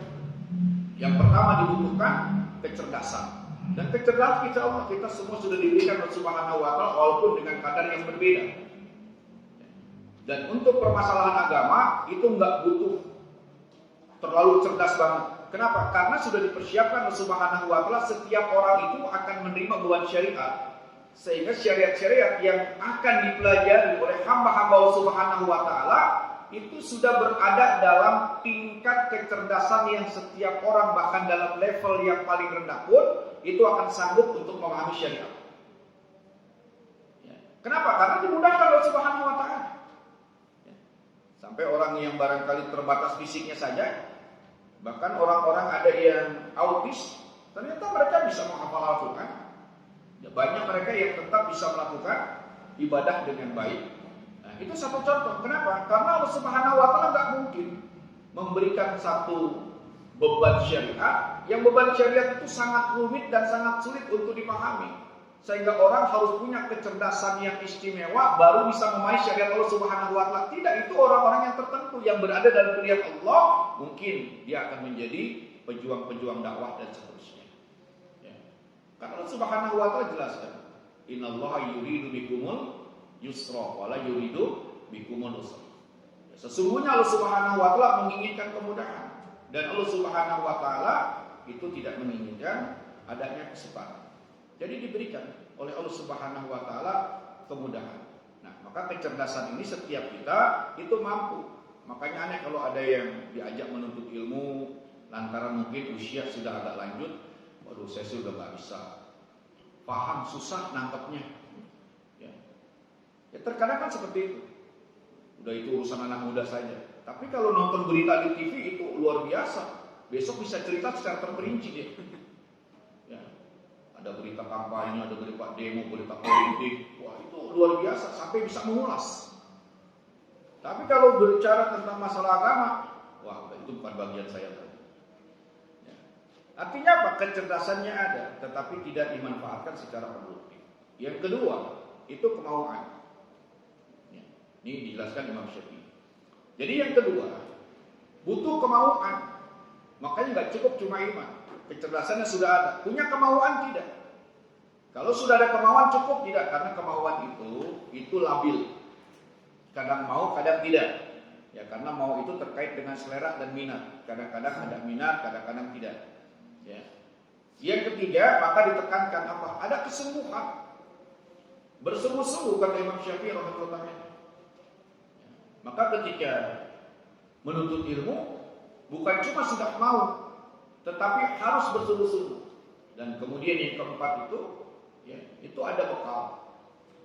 Yang pertama dibutuhkan kecerdasan. Dan kecerdasan insya Allah kita semua sudah diberikan oleh Subhanahu wa taala walaupun dengan kadar yang berbeda. Dan untuk permasalahan agama itu enggak butuh terlalu cerdas banget. Kenapa? Karena sudah dipersiapkan oleh Subhanahu wa taala, setiap orang itu akan menerima beban syariat. Sehingga syariat-syariat yang akan dipelajari oleh hamba-hamba Allah Subhanahu wa taala itu sudah berada dalam tingkat kecerdasan yang setiap orang bahkan dalam level yang paling rendah pun itu akan sanggup untuk memahami syariat. Ya. Kenapa? Karena dimudahkan oleh Subhanahu wa taala. Ya. Sampai orang yang barangkali terbatas fisiknya saja, bahkan orang-orang ada yang autis, ternyata mereka bisa menghafal Al-Quran. Ya, banyak mereka yang tetap bisa melakukan ibadah dengan baik. Nah, Nah, itu satu contoh. Kenapa? Karena Allah Subhanahu wa taala nggak mungkin memberikan satu beban syariat yang beban syariat itu sangat rumit dan sangat sulit untuk dipahami. Sehingga orang harus punya kecerdasan yang istimewa baru bisa memahami syariat Allah Subhanahu wa taala. Tidak, itu orang-orang yang tertentu yang berada dalam pilihan Allah, mungkin dia akan menjadi pejuang-pejuang dakwah dan seterusnya. Ya. Karena Allah Subhanahu wa taala jelaskan, "Innallaha yuridu bikumul yusra wa la yuridu bikumul usra." Sesungguhnya Allah Subhanahu wa taala menginginkan kemudahan dan Allah Subhanahu wa taala itu tidak menginginkan adanya kesempatan. Jadi diberikan oleh Allah Subhanahu wa taala kemudahan. Nah, maka kecerdasan ini setiap kita itu mampu. Makanya aneh kalau ada yang diajak menuntut ilmu lantaran mungkin usia sudah agak lanjut, waduh saya sudah nggak bisa paham, susah nangkepnya. Ya. Ya terkadang kan seperti itu. Udah itu urusan anak muda saja. Tapi kalau nonton berita di TV itu luar biasa. Besok bisa cerita secara terperinci dia. Ya. Ada berita kampanye, ada berita demo, berita politik. Wah itu luar biasa sampai bisa mengulas. Tapi kalau berbicara tentang masalah agama, wah itu bukan bagian saya. Ya. Artinya apa? Kecerdasannya ada, tetapi tidak dimanfaatkan secara produktif. Yang kedua, itu kemauan. Ini dijelaskan Imam Syafi'i. Jadi yang kedua, butuh kemauan. Makanya nggak cukup cuma iman. Kecerdasannya sudah ada. Punya kemauan tidak. Kalau sudah ada kemauan cukup tidak. Karena kemauan itu labil. Kadang mau, kadang tidak. Ya karena mau itu terkait dengan selera dan minat. Kadang-kadang ada minat, kadang-kadang tidak. Ya. Yang ketiga, maka ditekankan apa? Ada kesungguhan. Bersungguh-sungguh kata Imam Syafi'i rahimahullah. Maka ketika menuntut ilmu bukan cuma sudah mau, tetapi harus bersungguh-sungguh. Dan kemudian yang keempat itu, ya, itu ada bekal.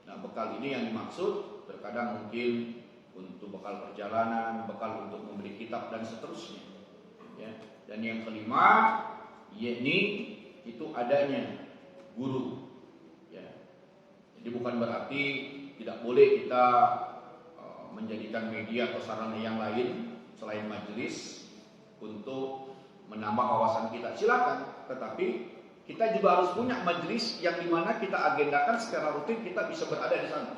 Nah, bekal ini yang dimaksud terkadang mungkin untuk bekal perjalanan, bekal untuk membeli kitab dan seterusnya. Ya. Dan yang kelima, yakni itu adanya guru. Ya. Jadi bukan berarti tidak boleh kita menjadikan media atau sarana yang lain selain majelis untuk menambah wawasan kita. Silakan, tetapi kita juga harus punya majelis yang dimana kita agendakan secara rutin kita bisa berada di sana.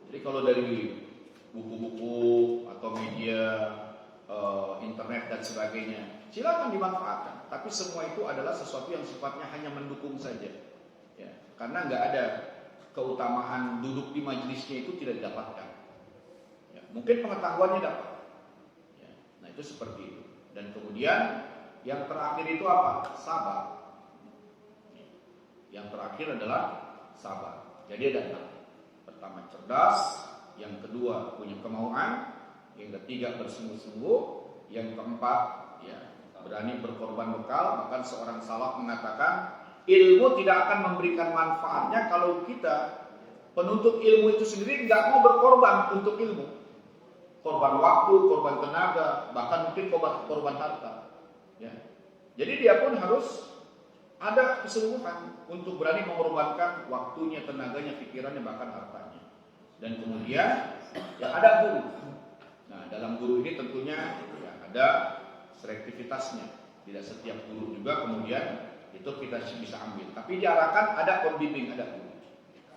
Jadi kalau dari buku-buku atau media internet dan sebagainya, silakan dimanfaatkan. Tapi semua itu adalah sesuatu yang sifatnya hanya mendukung saja. Ya, karena nggak ada keutamaan duduk di majelisnya itu tidak didapatkan. Ya, mungkin pengetahuannya dapat. Ya, nah itu seperti itu. Dan kemudian yang terakhir itu apa? Sabar. Ya, yang terakhir adalah sabar. Jadi ada enam. Pertama cerdas, yang kedua punya kemauan, yang ketiga bersungguh-sungguh, yang keempat ya berani berkorban bekal. Bahkan seorang salaf mengatakan ilmu tidak akan memberikan manfaatnya kalau kita penuntut ilmu itu sendiri nggak mau berkorban untuk ilmu. Korban waktu, korban tenaga, bahkan mungkin korban harta. Ya. Jadi dia pun harus ada kesungguhan untuk berani mengorbankan waktunya, tenaganya, pikirannya, bahkan hartanya. Dan kemudian ya ada guru. Nah dalam guru ini tentunya ya, ada selektivitasnya. Tidak setiap guru juga kemudian itu kita bisa ambil, tapi diarahkan ada pembimbing, ada guru.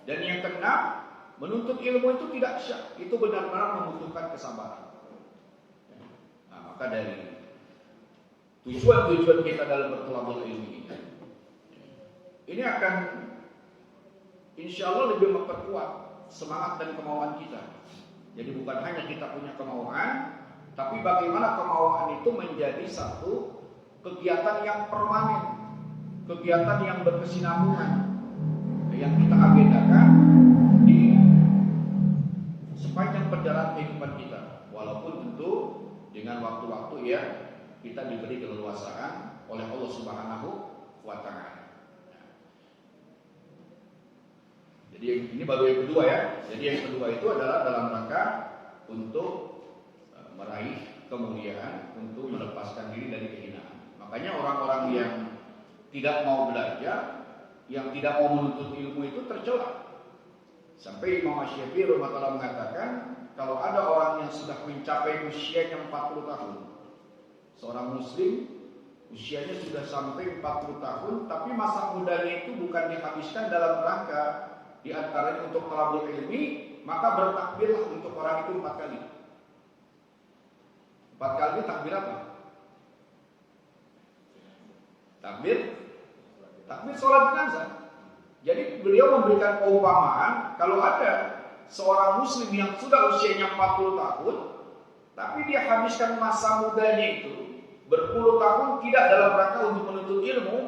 Dan yang keenam, menuntut ilmu itu tidak syak, itu benar-benar membutuhkan kesabaran. Nah, maka dari tujuan-tujuan kita dalam bertolabul ilmi ini akan insya Allah lebih memperkuat semangat dan kemauan kita. Jadi bukan hanya kita punya kemauan, tapi bagaimana kemauan itu menjadi satu kegiatan yang permanen, kegiatan yang berkesinambungan yang kita agendakan di sepanjang perjalanan kehidupan kita, walaupun tentu dengan waktu-waktu ya kita diberi keleluasaan oleh Allah Subhanahu wa taala. Jadi ini baru yang kedua ya. Jadi yang kedua itu adalah dalam rangka untuk meraih kemuliaan, untuk melepaskan diri dari kehinaan. Makanya orang-orang yang tidak mau belajar, yang tidak mau menuntut ilmu itu tercela. Sampai Imam Syafi'i rahimahullah mengatakan, kalau ada orang yang sudah mencapai usianya 40 tahun, seorang muslim usianya sudah sampai 40 tahun, tapi masa mudanya itu bukan dihabiskan dalam rangka diantaranya untuk talabul ilmi, maka bertakbirlah untuk orang itu 4 kali. 4 kali takbir apa? Takbir sholat jenazah. Jadi beliau memberikan perumpamaan, kalau ada seorang muslim yang sudah usianya 40 tahun, tapi dia habiskan masa mudanya itu berpuluh tahun tidak dalam rangka untuk menuntut ilmu,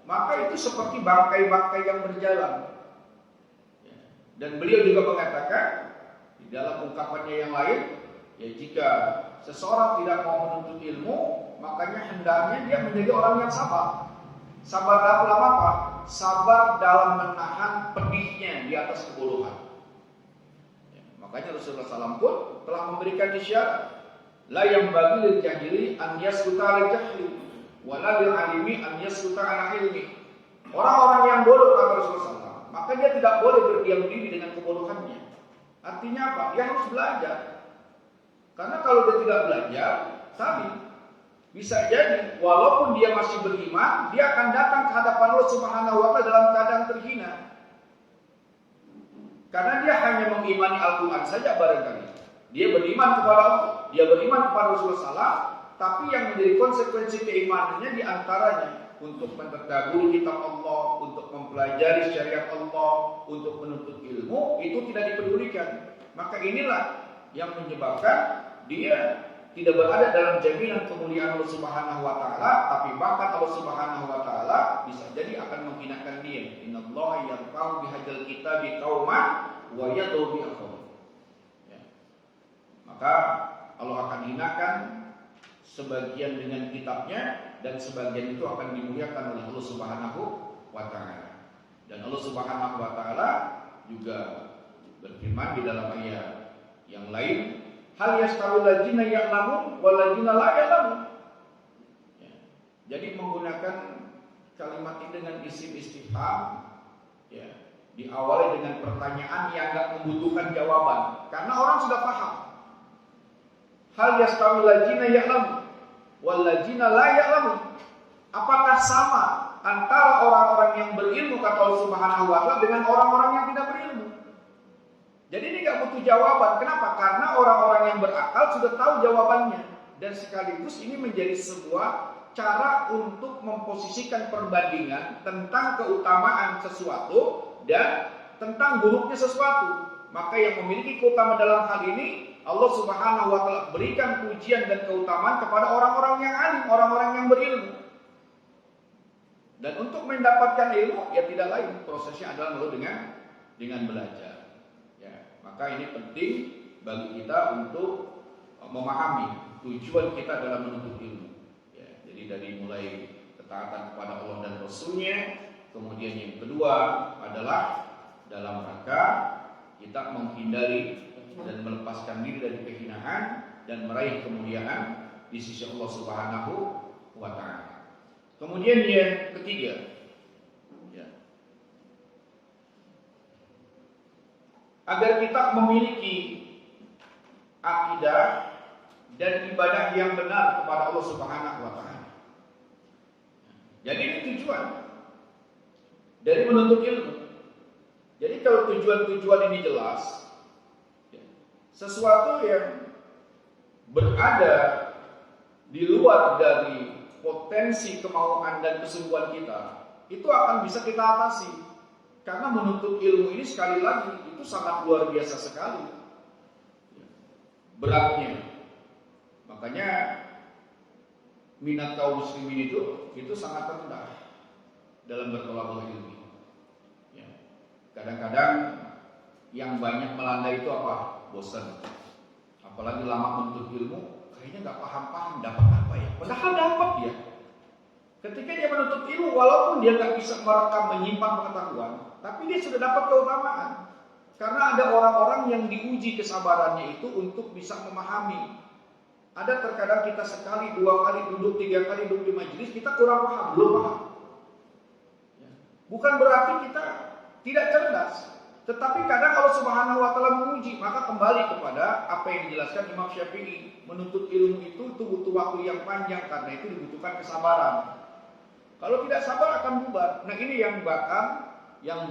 maka itu seperti bangkai-bangkai yang berjalan. Dan beliau juga mengatakan di dalam ungkapannya yang lain, ya jika seseorang tidak mau menuntut ilmu, makanya hendaknya dia menjadi orang yang sabar. Sabar dalam apa? Sabar dalam menahan pedihnya di atas kebodohan. Ya, makanya Rasulullah SAW pun telah memberikan isyarat, la yang bagi lil jahili an yaskuta al jahli, wala lil alimi an yaskuta ala ilmi. Orang-orang yang bodoh, kata Rasulullah SAW, maka dia tidak boleh berdiam diri dengan kebodohannya. Artinya apa? Dia harus belajar. Karena kalau dia tidak belajar, tadi bisa jadi walaupun dia masih beriman, dia akan datang ke hadapan Allah Subhanahu wa taala dalam keadaan terhina. Karena dia hanya mengimani Al-Qur'an saja barangkali. Dia beriman kepada Allah, dia beriman kepada Rasulullah SAW, tapi yang menjadi konsekuensi keimanannya diantaranya untuk mentadaburi kitab Allah, untuk mempelajari syariat Allah, untuk menuntut ilmu, itu tidak dipedulikan. Maka inilah yang menyebabkan dia tidak berada dalam jaminan kemuliaan Allah Subhanahu wa taala, tapi bahkan Allah Subhanahu wa taala bisa jadi akan menghinakan dia. Innallaha yarfa'u bihadzal kitabi qauman wa yad'u bi aqwam. Ya. Maka Allah akan hinakan sebagian dengan kitabnya dan sebagian itu akan dimuliakan oleh Allah Subhanahu wa taala. Dan Allah Subhanahu wa taala juga berfirman di dalam ayat yang lain, hal yastawil ladzina ya'lamun wal ladzina la ya'lamun. Ya. Jadi menggunakan kalimat ini dengan isim istifham, ya, diawali dengan pertanyaan yang enggak membutuhkan jawaban karena orang sudah paham. Hal yastawil ladzina ya'lamun wal ladzina la ya'lamun. Apakah sama antara orang-orang yang berilmu kata Allah Subhanahu wa taala dengan orang-orang yang tidak berilmu? Jadi ini gak butuh jawaban. Kenapa? Karena orang-orang yang berakal sudah tahu jawabannya. Dan sekaligus ini menjadi sebuah cara untuk memposisikan perbandingan tentang keutamaan sesuatu dan tentang buruknya sesuatu. Maka yang memiliki keutamaan dalam hal ini, Allah Subhanahu wa taala berikan pujian dan keutamaan kepada orang-orang yang alim, orang-orang yang berilmu. Dan untuk mendapatkan ilmu, ya tidak lain prosesnya adalah melalui dengan belajar. Maka ini penting bagi kita untuk memahami tujuan kita dalam menuntut ilmu. Ya, jadi dari mulai ketaatan kepada Allah dan Rasul-Nya, kemudian yang kedua adalah dalam rangka kita menghindari dan melepaskan diri dari kehinaan dan meraih kemuliaan di sisi Allah Subhanahu wa taala. Kemudian yang ketiga, agar kita memiliki akidah dan ibadah yang benar kepada Allah Subhanahu wa taala. Jadi ini tujuan dari menuntut ilmu. Jadi kalau tujuan-tujuan ini jelas, sesuatu yang berada di luar dari potensi kemauan dan kesungguhan kita, itu akan bisa kita atasi. Karena menuntut ilmu ini sekali lagi itu sangat luar biasa sekali beratnya. Makanya minat kaum muslimin itu sangat rendah dalam bertolabul ilmi. Ya. Kadang-kadang yang banyak melanda itu apa? Bosan. Apalagi lama menuntut ilmu, kayaknya nggak paham-paham dapat apa ya? Padahal dapat ya. Ketika dia menuntut ilmu, walaupun dia nggak bisa merekam menyimpan pengetahuan, tapi dia sudah dapat keutamaan. Karena ada orang-orang yang diuji kesabarannya itu untuk bisa memahami. Ada terkadang kita sekali, dua kali duduk, tiga kali duduk di majelis, kita kurang paham, belum paham. Bukan berarti kita tidak cerdas, Tetapi kadang Allah Subhanahu wa taala menguji, maka kembali kepada apa yang dijelaskan Imam Syafi'i, menuntut ilmu itu butuh waktu yang panjang, karena itu dibutuhkan kesabaran. Kalau tidak sabar akan bubar. Nah, ini yang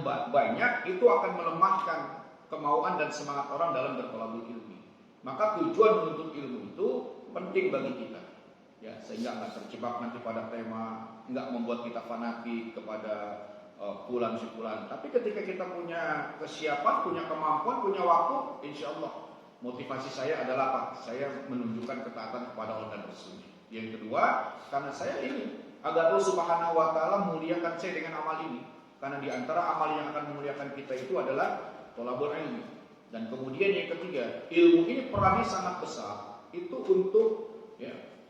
banyak itu akan melemahkan kemauan dan semangat orang dalam bertolabul ilmi. Maka tujuan menuntut ilmu itu penting bagi kita. Ya, sehingga nggak terjebak nanti pada tema, nggak membuat kita fanatik kepada pulang-pulang. Tapi ketika kita punya kesiapan, punya kemampuan, punya waktu, insya Allah motivasi saya adalah apa? Saya menunjukkan ketaatan kepada Allah dan Rasul. Yang kedua, karena saya ini agar Allah Subhanahu wa taala muliakan saya dengan amal ini. Karena di antara amal yang akan memuliakan kita itu adalah thalabul ilmi. Dan kemudian yang ketiga, ilmu ini perannya sangat besar. Itu untuk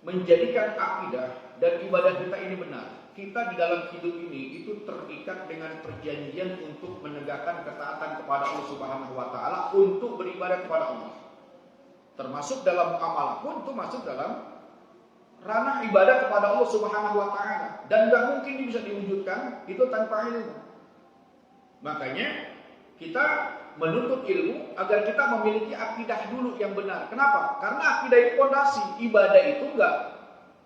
menjadikan akidah dan ibadah kita ini benar. Kita di dalam hidup ini itu terikat dengan perjanjian untuk menegakkan ketaatan kepada Allah Subhanahu wa taala, untuk beribadah kepada Allah. Termasuk dalam amal pun itu masuk dalam ranah ibadah kepada Allah Subhanahu wa taala, dan enggak mungkin bisa diwujudkan itu tanpa ilmu. Makanya kita menuntut ilmu agar kita memiliki akidah dulu yang benar. Kenapa? Karena akidah itu fondasi. Ibadah itu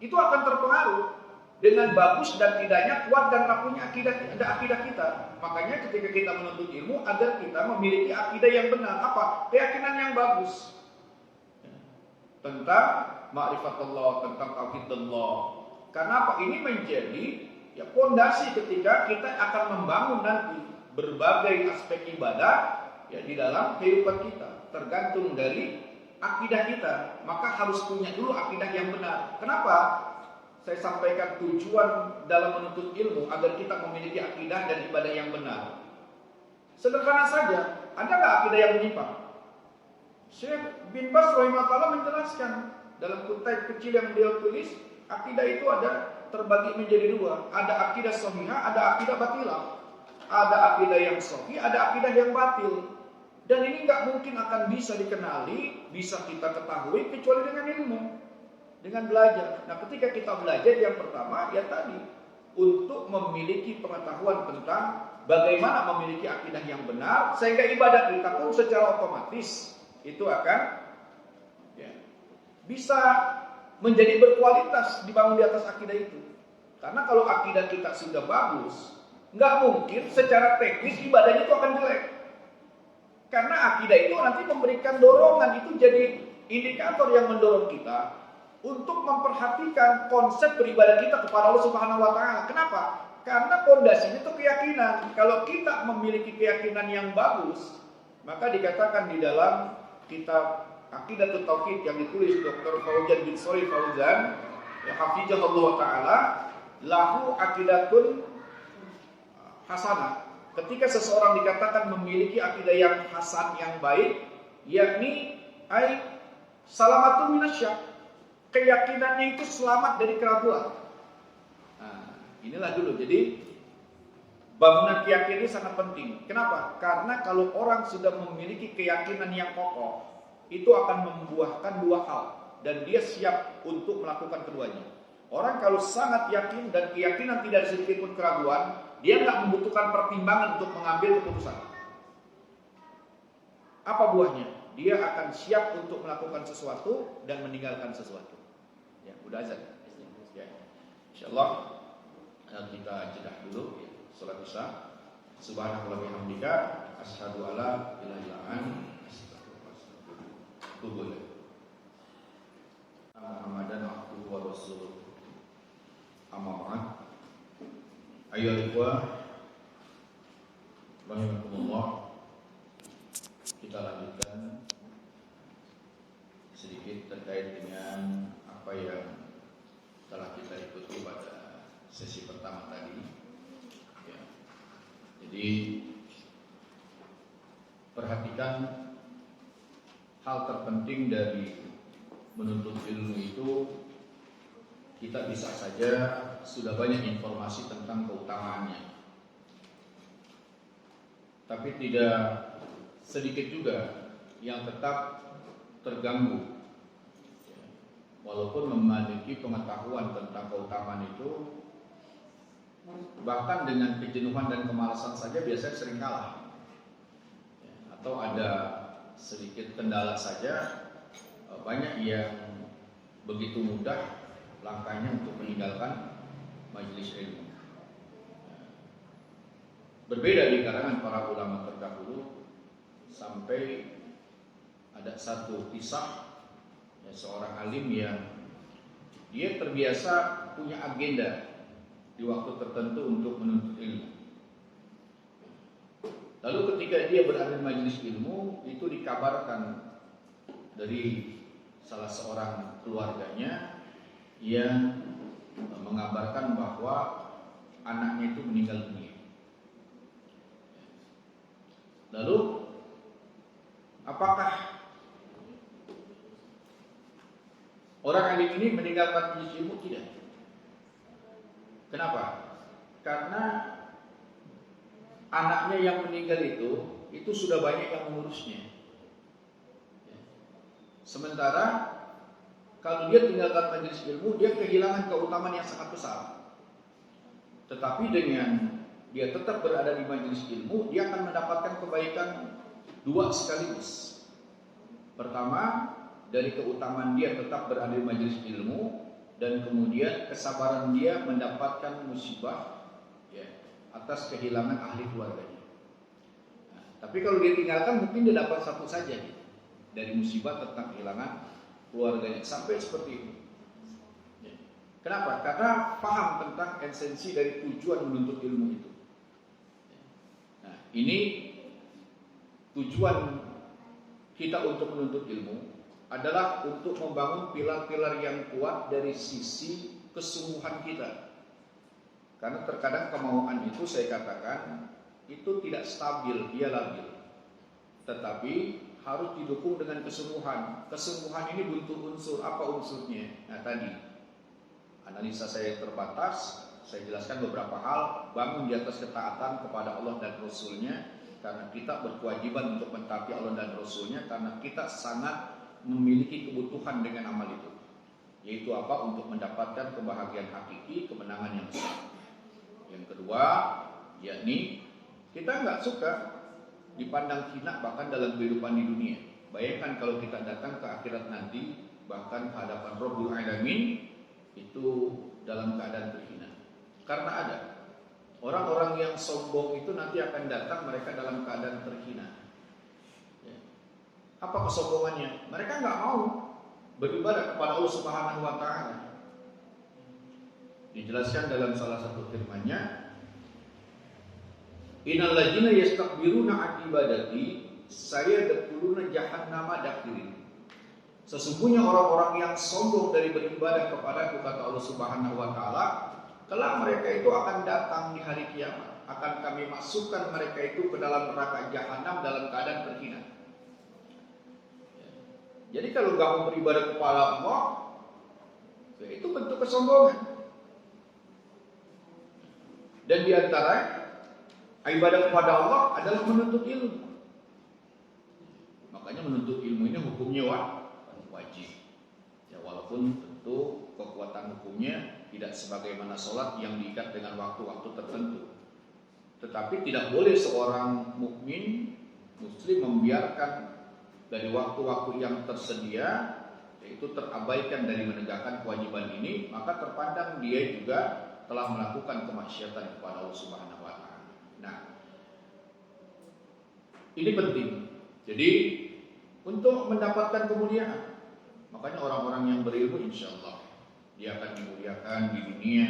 itu akan terpengaruh dengan bagus dan tidaknya, kuat dan rapuhnya akidah kita. Makanya ketika kita menuntut ilmu agar kita memiliki akidah yang benar. Apa? Keyakinan yang bagus tentang ma'rifatullah, tentang tauhidullah. Karena apa? Ini menjadi fondasi ketika kita akan membangun nanti berbagai aspek ibadah di dalam kehidupan kita. Tergantung dari akidah kita. Maka harus punya dulu akidah yang benar. Kenapa? Saya sampaikan tujuan dalam menuntut ilmu agar kita memiliki akidah dan ibadah yang benar. Sederhana saja, ada nggak akidah yang menyimpang? Syekh bin Baz rahimahullah menjelaskan dalam kutip kecil yang beliau tulis, akidah itu ada terbagi menjadi dua. Ada akidah sahihah, ada akidah batilah. Ada akidah yang sahih, ada akidah yang batil. Dan ini nggak mungkin akan bisa dikenali, bisa kita ketahui kecuali dengan ilmu, dengan belajar. Nah, ketika kita belajar, yang pertama tadi untuk memiliki pengetahuan tentang bagaimana memiliki akidah yang benar, sehingga ibadah kita pun secara otomatis itu akan bisa menjadi berkualitas dibangun di atas akidah itu. Karena kalau akidah kita sudah bagus, nggak mungkin secara teknis ibadahnya itu akan jelek. Karena akidah itu nanti memberikan dorongan, itu jadi indikator yang mendorong kita untuk memperhatikan konsep beribadah kita kepada Allah Subhanahu wa taala. Kenapa? Karena pondasinya itu keyakinan. Kalau kita memiliki keyakinan yang bagus, maka dikatakan di dalam kitab Aqidatut Tauhid yang ditulis Dr. Fauzan bin Shalih Fauzan, hafizahullah taala, lahu aqidatun hasanah. Ketika seseorang dikatakan memiliki akidah yang hasan, yang baik, yakni salamatu minasyak, keyakinannya itu selamat dari keraguan. Nah, inilah dulu. Jadi bangunan keyakinan ini sangat penting. Kenapa? Karena kalau orang sudah memiliki keyakinan yang kokoh, itu akan membuahkan dua hal, dan dia siap untuk melakukan keduanya. Orang kalau sangat yakin dan keyakinan tidak sedikit pun keraguan, dia nggak membutuhkan pertimbangan untuk mengambil keputusan. Apa buahnya? Dia akan siap untuk melakukan sesuatu dan meninggalkan sesuatu. Ya, udah azan. Ya. Insyaallah kita jeda dulu salat Isya. Subhanallahi wa bihamdika asyhadu alla ilaha illa anta astaghfiruka Muhammadan abduhu wa rasuluh. Amma ba'd. Ayyuhal ikhwah rahimakumullah, kita lanjutkan sedikit terkait dengan apa yang telah kita ikuti pada sesi pertama tadi. Ya. Jadi perhatikan hal terpenting dari menuntut ilmu itu, kita bisa saja sudah banyak informasi tentang keutamaannya, tapi tidak sedikit juga yang tetap terganggu. Walaupun memiliki pengetahuan tentang keutamaan itu, bahkan dengan kejenuhan dan kemalasan saja biasanya sering kalah. atau ada sedikit kendala saja, banyak yang begitu mudah langkahnya untuk meninggalkan majelis ilmu. Berbeda di kalangan para ulama terdahulu, sampai ada satu kisah seorang alim yang dia terbiasa punya agenda di waktu tertentu untuk menuntut ilmu. Lalu ketika dia berada di majelis ilmu, itu dikabarkan dari salah seorang keluarganya yang mengabarkan bahwa anaknya itu meninggal dunia. Lalu apakah orang alim ini meninggalkan majelis ilmu? Tidak. Kenapa? Karena anaknya yang meninggal itu sudah banyak yang mengurusnya. Sementara kalau dia tinggalkan majelis ilmu, dia kehilangan keutamaan yang sangat besar. Tetapi dengan dia tetap berada di majelis ilmu, dia akan mendapatkan kebaikan dua sekaligus. Pertama, dari keutamaan dia tetap berada di majelis ilmu, dan kemudian kesabaran dia mendapatkan musibah atas kehilangan ahli keluarganya. Nah, tapi kalau dia tinggalkan, mungkin dia dapat satu saja dari musibah tentang kehilangan keluarganya, sampai seperti ini. Kenapa? Karena paham tentang esensi dari tujuan menuntut ilmu itu. Nah, ini tujuan kita untuk menuntut ilmu adalah untuk membangun pilar-pilar yang kuat dari sisi kesungguhan kita. Karena terkadang kemauan itu, saya katakan, itu tidak stabil, dia labil. Tetapi harus didukung dengan kesungguhan. Kesungguhan ini butuh unsur. Apa unsurnya? Nah, tadi analisa saya terbatas, saya jelaskan beberapa hal. Bangun di atas ketaatan kepada Allah dan Rasulnya, karena kita berkewajiban untuk mentaati Allah dan Rasulnya, karena kita sangat memiliki kebutuhan dengan amal itu. Yaitu apa? Untuk mendapatkan kebahagiaan hakiki, kemenangan yang besar. Yang kedua, yakni kita nggak suka dipandang hina bahkan dalam kehidupan di dunia. Bayangkan kalau kita datang ke akhirat nanti, bahkan ke hadapan Rabbul Alamin, itu dalam keadaan terhina. Karena ada orang-orang yang sombong itu nanti akan datang, mereka dalam keadaan terhina. Apa kesombongannya? Mereka nggak mau beribadah kepada Allah Subhanahu wa Ta'ala. Dijelaskan dalam salah satu firman-Nya, innal ladzina yastakbiruna an ibadati sayadkhuluna jahannama dakhirin. Sesungguhnya orang-orang yang sombong dari beribadah kepada kata Allah Subhanahu wa Ta'ala, kelak mereka itu akan datang di hari kiamat. Akan kami masukkan mereka itu ke dalam neraka jahanam dalam keadaan terhina. Jadi kalau nggak mau beribadah kepada Allah, itu bentuk kesombongan. Dan di antara ibadah kepada Allah adalah menuntut ilmu. Makanya menuntut ilmu ini hukumnya wajib. Ya, walaupun tentu kekuatan hukumnya tidak sebagaimana sholat yang diikat dengan waktu-waktu tertentu. Tetapi tidak boleh seorang mukmin muslim membiarkan dari waktu-waktu yang tersedia, yaitu terabaikan dari menegakkan kewajiban ini, maka terpandang dia juga telah melakukan kemaksiatan kepada Allah Subhanahu wa Ta'ala. Nah, ini penting. Jadi untuk mendapatkan kemuliaan, makanya orang-orang yang berilmu insya Allah dia akan dimuliakan di dunia,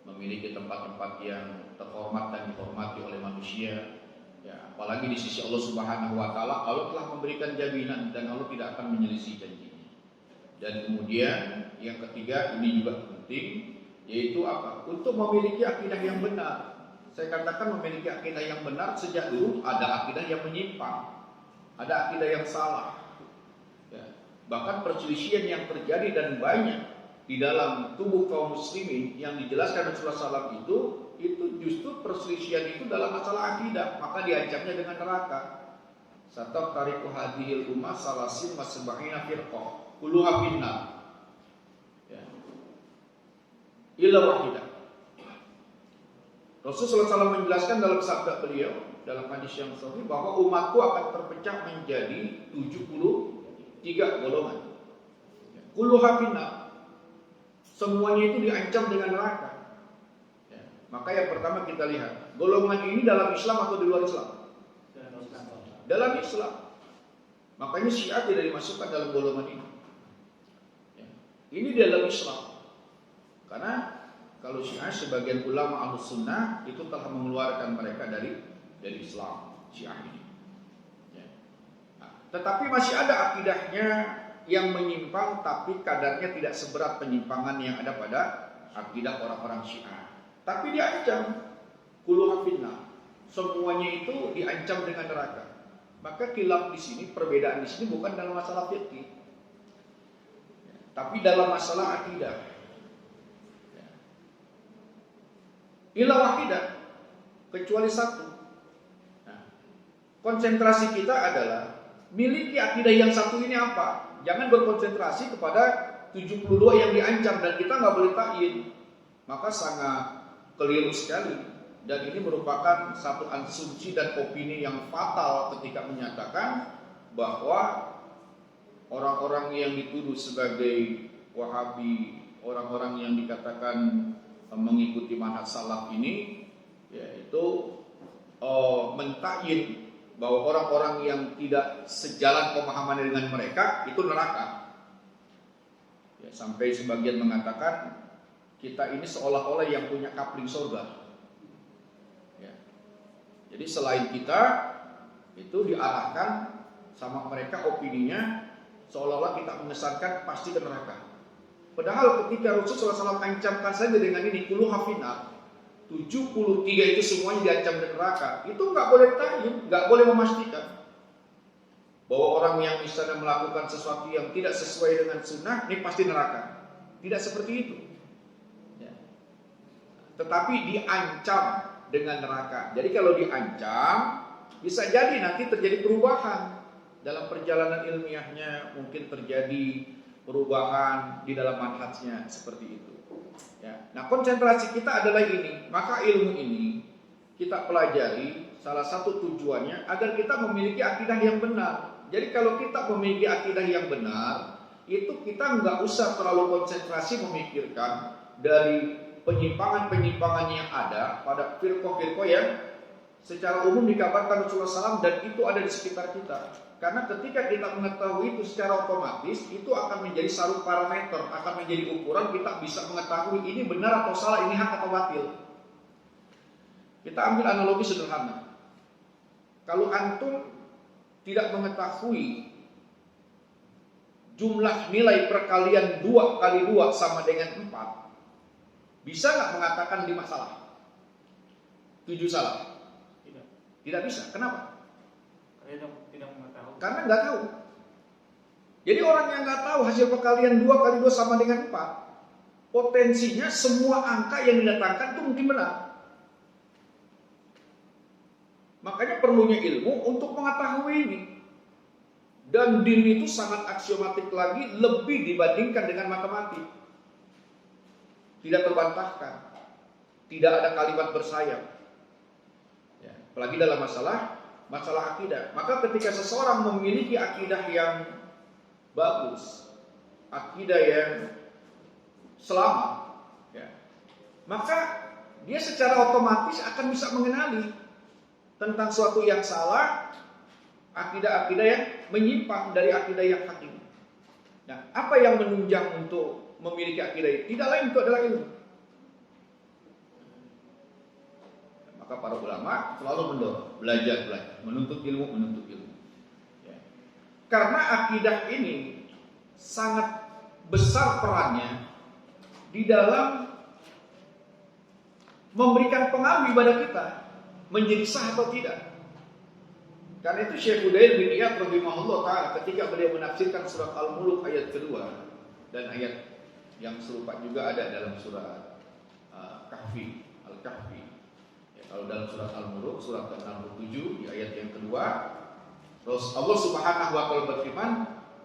memiliki tempat-tempat yang terhormat dan dihormati oleh manusia. Ya, apalagi di sisi Allah Subhanahu wa Ta'ala, Allah telah memberikan jaminan dan Allah tidak akan menyelisih janjinya. Dan kemudian yang ketiga, ini juga penting, yaitu apa? Untuk memiliki akidah yang benar. Saya katakan memiliki akidah yang benar, sejak dulu ada akidah yang menyimpang, ada akidah yang salah. Ya. Bahkan perselisihan yang terjadi dan banyak di dalam tubuh kaum muslimin yang dijelaskan Rasulullah SAW itu justru perselisihan itu dalam masalah akidah, maka diancamnya dengan neraka. Sataf tariku hadhil ummah salasin masbahina firqah kulluha finnar. Illa wahidah. Rasulullah SAW menjelaskan dalam sabda beliau dalam hadis yang sahih bahwa umatku akan terpecah menjadi 73 golongan. Kulluha finnar. Semuanya itu diancam dengan neraka. Ya. Maka yang pertama kita lihat, golongan ini dalam Islam atau di luar Islam? Dalam Islam. Makanya Syiah tidak dimasukkan dalam golongan ini. Ya. Ini dalam Islam. Karena kalau Syiah, sebagian ulama Ahlus Sunnah itu telah mengeluarkan mereka dari Islam, Syiah ini. Ya. Nah, tetapi masih ada akidahnya yang menyimpang, tapi kadarnya tidak seberat penyimpangan yang ada pada akidah orang-orang Syiah. Tapi diancam, kulluha finnar. Semuanya itu diancam dengan neraka. Maka khilaf di sini, perbedaan di sini bukan dalam masalah fikih, tapi dalam masalah akidah. Ila wahidah, kecuali satu. Nah, konsentrasi kita adalah miliki akidah yang satu ini apa? Jangan berkonsentrasi kepada 72 yang diancam dan kita nggak boleh takyin. Maka sangat keliru sekali. Dan ini merupakan satu asumsi dan opini yang fatal ketika menyatakan bahwa orang-orang yang dituduh sebagai Wahabi, orang-orang yang dikatakan mengikuti manhaj salaf ini, yaitu mentakyin bahwa orang-orang yang tidak sejalan pemahaman dengan mereka itu neraka. Ya, sampai sebagian mengatakan kita ini seolah-olah yang punya kapling surga. Ya. Jadi selain kita itu diarahkan sama mereka opininya seolah-olah kita mengesankan pasti ke neraka. Padahal ketika Rasulullah SAW ancamkan saja dengan ini kulluha finnar, 73 itu semuanya diancam dengan neraka. Itu nggak boleh tayin, nggak boleh memastikan bahwa orang yang misalnya melakukan sesuatu yang tidak sesuai dengan sunnah ini pasti neraka. Tidak seperti itu. Ya. Tetapi diancam dengan neraka. Jadi kalau diancam bisa jadi nanti terjadi perubahan dalam perjalanan ilmiahnya, mungkin terjadi perubahan di dalam manhajnya seperti itu. Ya. Nah, konsentrasi kita adalah ini. Maka ilmu ini kita pelajari, salah satu tujuannya agar kita memiliki akidah yang benar. Jadi kalau kita memiliki akidah yang benar, itu kita nggak usah terlalu konsentrasi memikirkan dari penyimpangan-penyimpangan yang ada pada firqah-firqah yang secara umum dikabarkan Rasulullah SAW dan itu ada di sekitar kita. Karena ketika kita mengetahui itu secara otomatis, itu akan menjadi satu parameter, akan menjadi ukuran kita bisa mengetahui ini benar atau salah, ini hak atau batil. Kita ambil analogi sederhana. Kalau antum tidak mengetahui jumlah nilai perkalian 2 kali 2 sama dengan 4, bisa nggak mengatakan 5 salah? 7 salah? Tidak bisa. Kenapa? Tidak mengetahui. Karena nggak tahu. Jadi orang yang nggak tahu hasil perkalian 2 kali 2 sama dengan 4, potensinya semua angka yang didatangkan itu mungkin benar. Makanya perlunya ilmu untuk mengetahui ini. Dan din itu sangat aksiomatik lagi, lebih dibandingkan dengan matematik. Tidak terbantahkan. Tidak ada kalimat bersayap. Ya, apalagi dalam masalah akidah. Maka ketika seseorang memiliki akidah yang bagus, akidah yang selamat, ya, maka dia secara otomatis akan bisa mengenali tentang suatu yang salah, akidah-akidah yang menyimpang dari akidah yang hak ini. Nah, apa yang menunjang untuk memiliki akidah ini? Tidak lain itu adalah ilmu. Maka para ulama selalu mendorong belajar, menuntut ilmu. Ya. Karena akidah ini sangat besar perannya di dalam memberikan pengaruh ibadah kita menjadi sah atau tidak. Karena itu Syekh Udair bin Iyad rahimahullah ta'ala ketika beliau menafsirkan surat Al-Mulk ayat kedua dan ayat yang serupa juga ada dalam surat Kahfi, Al-Kahfi. Kalau dalam surat Al-Mulk, surat ke-67 di ayat yang kedua, Allah Subhanahu wa taala berfirman,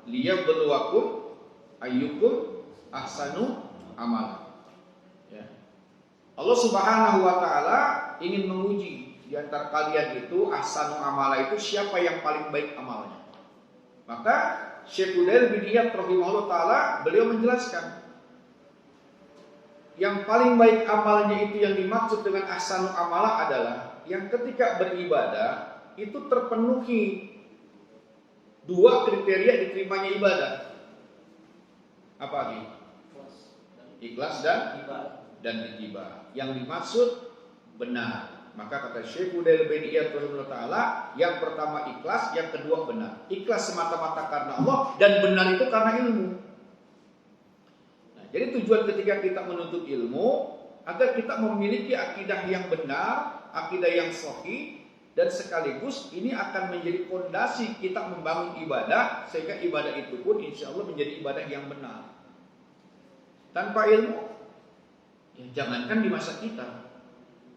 liyabluwakum ayyukum ahsanu amala. Ya. Allah Subhanahu wa taala ingin menguji di antara kalian itu ahsanu amala itu siapa yang paling baik amalnya. Maka Syekh Fudail bin Iyad rahimahullah taala beliau menjelaskan yang paling baik amalnya itu yang dimaksud dengan ahsanu amalah adalah yang ketika beribadah itu terpenuhi dua kriteria diterimanya ibadah. Apa lagi? Ikhlas dan ittiba. Yang dimaksud benar. Maka kata Syekh Fudail bin Iyad rahimahullah taala, yang pertama ikhlas, yang kedua benar. Ikhlas semata-mata karena Allah dan benar itu karena ilmu. Nah, jadi tujuan ketika kita menuntut ilmu agar kita memiliki akidah yang benar, akidah yang sahih, dan sekaligus ini akan menjadi fondasi kita membangun ibadah sehingga ibadah itu pun insya Allah menjadi ibadah yang benar. Tanpa ilmu, ya jangankan di masa kita.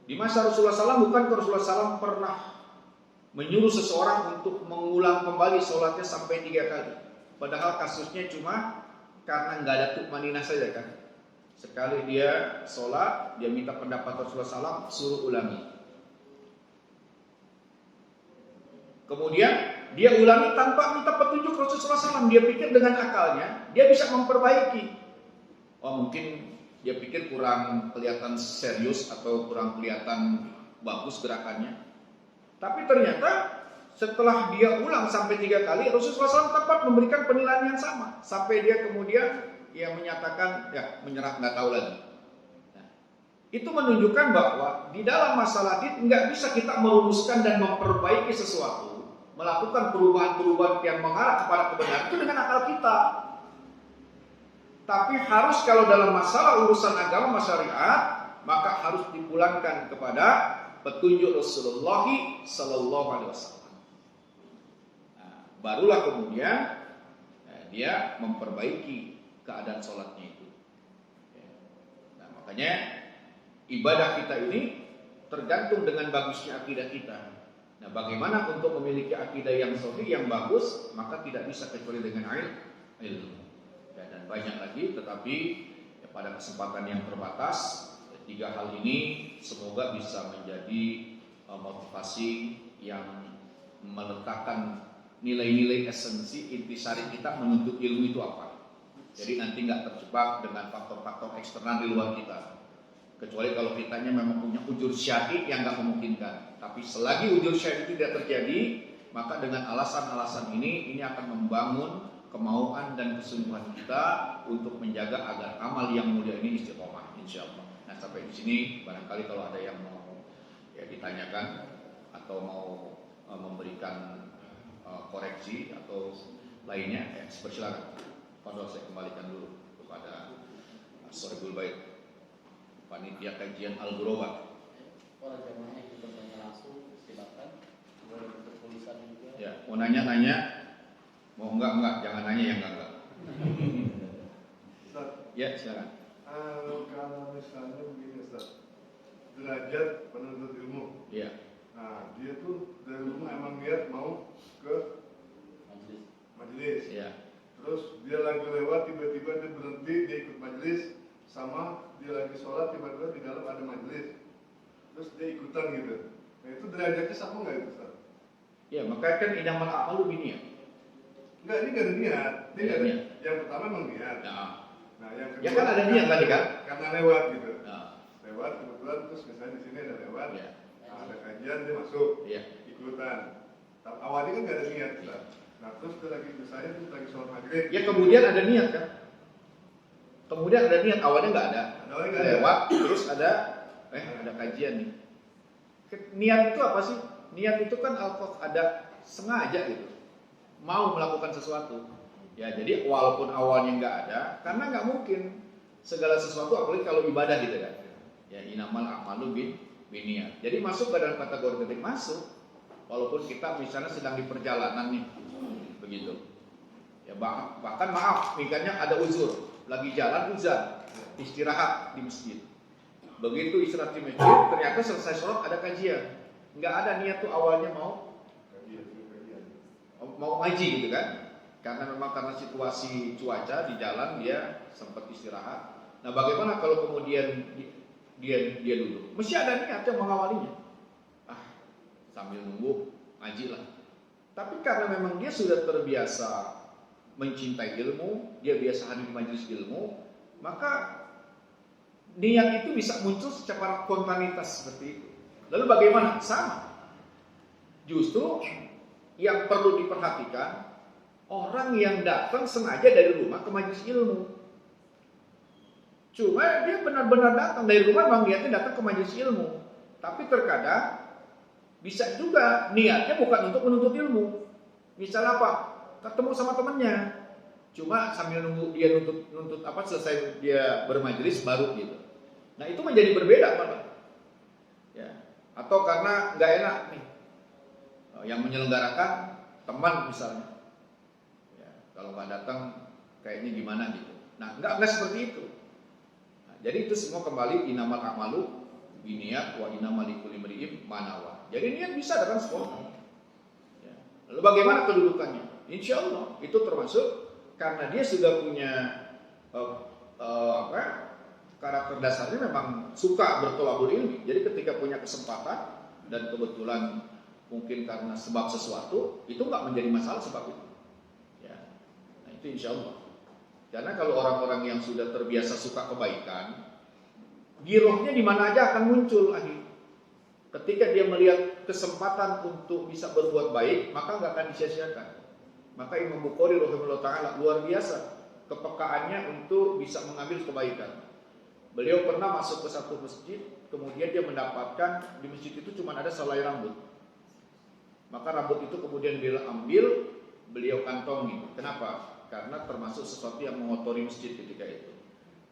Di masa Rasulullah SAW, bukan Rasulullah SAW pernah menyuruh seseorang untuk mengulang kembali sholatnya sampai 3 kali. Padahal kasusnya cuma karena nggak ada tukmaninah saja kan. Sekali dia sholat, dia minta pendapat Rasulullah SAW, suruh ulangi. Kemudian dia ulangi tanpa minta petunjuk Rasulullah SAW. Dia pikir dengan akalnya dia bisa memperbaiki. Oh mungkin dia pikir kurang kelihatan serius atau kurang kelihatan bagus gerakannya. Tapi ternyata setelah dia ulang sampai 3 kali, Rasulullah SAW tepat memberikan penilaian yang sama. Sampai dia kemudian ya menyatakan ya menyerah, nggak tahu lagi. Nah, itu menunjukkan bahwa di dalam masalah din nggak bisa kita merumuskan dan memperbaiki sesuatu, melakukan perubahan-perubahan yang mengarah kepada kebenaran itu dengan akal kita. Tapi harus kalau dalam masalah urusan agama syariat, maka harus dipulangkan kepada petunjuk Rasulullah Sallallahu Alaihi Wasallam. Nah, barulah kemudian dia memperbaiki keadaan sholatnya itu. Nah, makanya ibadah kita ini tergantung dengan bagusnya akidah kita. Nah, bagaimana untuk memiliki akidah yang sahih yang bagus, maka tidak bisa kecuali dengan ilmu. Dan banyak lagi, tetapi ya, pada kesempatan yang terbatas, 3 hal ini semoga bisa menjadi motivasi yang meletakkan nilai-nilai esensi intisari kita menuntut ilmu itu apa. Jadi nanti nggak terjebak dengan faktor-faktor eksternal di luar kita. Kecuali kalau kitanya memang punya ujur syar'i yang nggak memungkinkan. Tapi selagi ujur syar'i itu tidak terjadi, maka dengan alasan-alasan ini akan membangun kemauan dan kesungguhan kita untuk menjaga agar amal yang mulia ini istiqomah, insyaallah. Nah, sampai di sini barangkali kalau ada yang mau ya ditanyakan atau mau memberikan koreksi atau lainnya, ya silakan. Fadhol, saya kembalikan dulu kepada Shahibul Bait, panitia kajian Al-Ghuraba. Kalau jamaahnya kita bertanya langsung, silakan. Boleh bentuk tulisan juga. Ya, mau nanya-nanya. Mau enggak, jangan nanya yang enggak. Ustaz, Ya, silakan. kalau misalnya begini Ustaz, derajat penuntut ilmu. Iya. Nah, dia tuh dari rumah emang niat mau ke majelis. Iya. Terus dia lagi lewat, tiba-tiba dia berhenti, dia ikut majelis, sama dia lagi sholat, tiba-tiba di dalam ada majelis. Terus dia ikutan gitu. Nah, itu derajatnya sama nggak itu Ustaz? Ya, makanya kan innamal a'malu binniyat. Enggak, ini nggak ada niat. Dia nggak ada. Niat. Yang pertama emang niat. Nah, Nah, yang kedua ya kan ada niat tadi kan? Karena lewat gitu. nah, Lewat kebetulan terus misalnya di sini ada lewat. ya, Nah, ada kajian dia masuk. ya. Ikutan. Tapi awalnya kan nggak ada niat Ustaz. Nah, terus dia lagi misalnya terus lagi sholat maghrib. Ya kemudian ada niat kan? Kemudian ada niat, awalnya nggak ada. Awalnya nggak ada. Lewat, terus ada kajian nih. Niat itu apa sih? Niat itu kan ada sengaja gitu. Mau melakukan sesuatu. Ya, jadi walaupun awalnya nggak ada, karena nggak mungkin segala sesuatu, apalagi kalau ibadah gitu kan. Ya, innamal a'malu binniyat. Jadi masuk ke dalam kategori ketik masuk, walaupun kita misalnya sedang di perjalanan nih, begitu. Ya bahkan maaf, misalnya ada uzur, lagi jalan uzan, istirahat di masjid. Begitu istirahat di masjid, ternyata selesai sholat ada kajian. Nggak ada niat tuh awalnya mau ngaji gitu kan? Karena memang karena situasi cuaca di jalan dia sempat istirahat. Nah, bagaimana kalau kemudian dia duduk. Mesti ada niat yang mengawalinya. Sambil nunggu ngaji lah. Tapi karena memang dia sudah terbiasa mencintai ilmu, dia biasa hadir di majelis ilmu, maka niat itu bisa muncul secara spontanitas seperti itu. Lalu bagaimana? Sama. Justru yang perlu diperhatikan, orang yang datang sengaja dari rumah ke majelis ilmu. Cuma dia benar-benar datang dari rumah, memang niatnya datang ke majelis ilmu. Tapi terkadang bisa juga niatnya bukan untuk menuntut ilmu. Misal apa? Ketemu sama temannya. Cuma sambil nunggu dia nuntut apa selesai dia bermajelis baru gitu. Nah, itu menjadi berbeda malah. Ya. Atau karena nggak enak nih. Yang menyelenggarakan teman misalnya. Ya, kalau nggak datang kayaknya gimana gitu. Nah, nggak seperti itu. Nah, jadi itu semua kembali inamal a'malu biniat wa innamal likulli imri'in ma nawa. Jadi niat bisa dengan spontan. Ya. Lalu bagaimana kedudukannya? Insya Allah itu termasuk karena dia sudah punya karakter dasarnya memang suka bertolabul ilmi. Jadi ketika punya kesempatan dan kebetulan mungkin karena sebab sesuatu itu nggak menjadi masalah sebab itu. Ya. Nah itu insya Allah. Karena kalau orang-orang yang sudah terbiasa suka kebaikan, girohnya di mana aja akan muncul lagi. Ketika dia melihat kesempatan untuk bisa berbuat baik, maka nggak akan disia-siakan. Maka Imam Bukhari rahimahullah ta'ala luar biasa kepekaannya untuk bisa mengambil kebaikan. Beliau pernah masuk ke satu masjid, kemudian dia mendapatkan di masjid itu cuma ada selai rambut. Maka rambut itu kemudian beliau ambil, beliau kantongi. Kenapa? Karena termasuk sesuatu yang mengotori masjid ketika itu.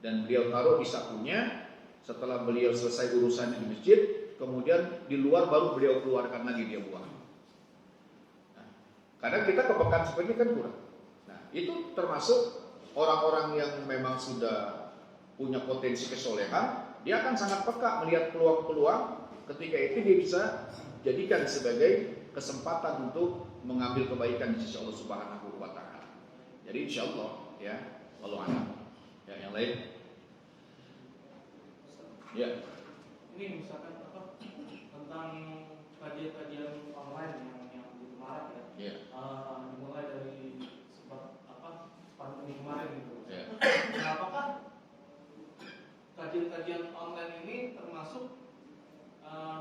Dan beliau taruh di sakunya. Setelah beliau selesai urusannya di masjid, kemudian di luar baru beliau keluarkan lagi, dia buang. Nah, kadang kita kepekaan seperti kan kurang. Nah, itu termasuk orang-orang yang memang sudah punya potensi kesolehan, dia akan sangat peka melihat peluang-peluang. Ketika itu dia bisa jadikan sebagai kesempatan untuk mengambil kebaikan di sisi Allah Subhanahu wa Ta'ala. Jadi insya Allah, ya, wallahu a'lam. Ya, yang lain. Ya. Ini misalkan apa tentang kajian-kajian online yang kemarin ya. Ya. Dimulai dari sebab apa pandemi kemarin gitu. Ya. Nah, apakah kajian-kajian online ini termasuk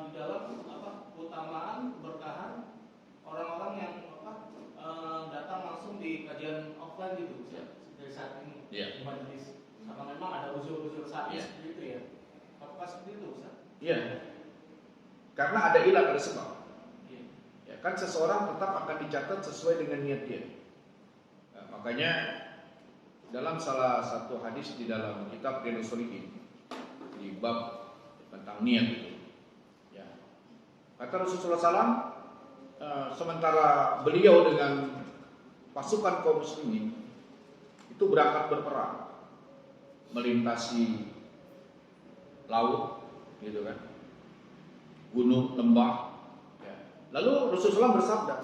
di dalam apa keutamaan keberkahan orang-orang yang apa datang langsung di kajian offline gitu dari saat ini di majelis. Karena memang ada usul-usul saat seperti itu ya. Apakah seperti itu, Ustaz? Iya. Karena ada ilat, ada sebab. Ya, kan seseorang tetap akan dicatat sesuai dengan niat dia. Nah, makanya dalam salah satu hadis di dalam kitab Riyadhus Shalihin di bab tentang niat itu, ya, kata Rasulullah SAW, sementara beliau dengan pasukan kaum muslimin itu berangkat berperang, melintasi laut, gitu kan, gunung, lembah. Ya. Lalu Rasulullah bersabda,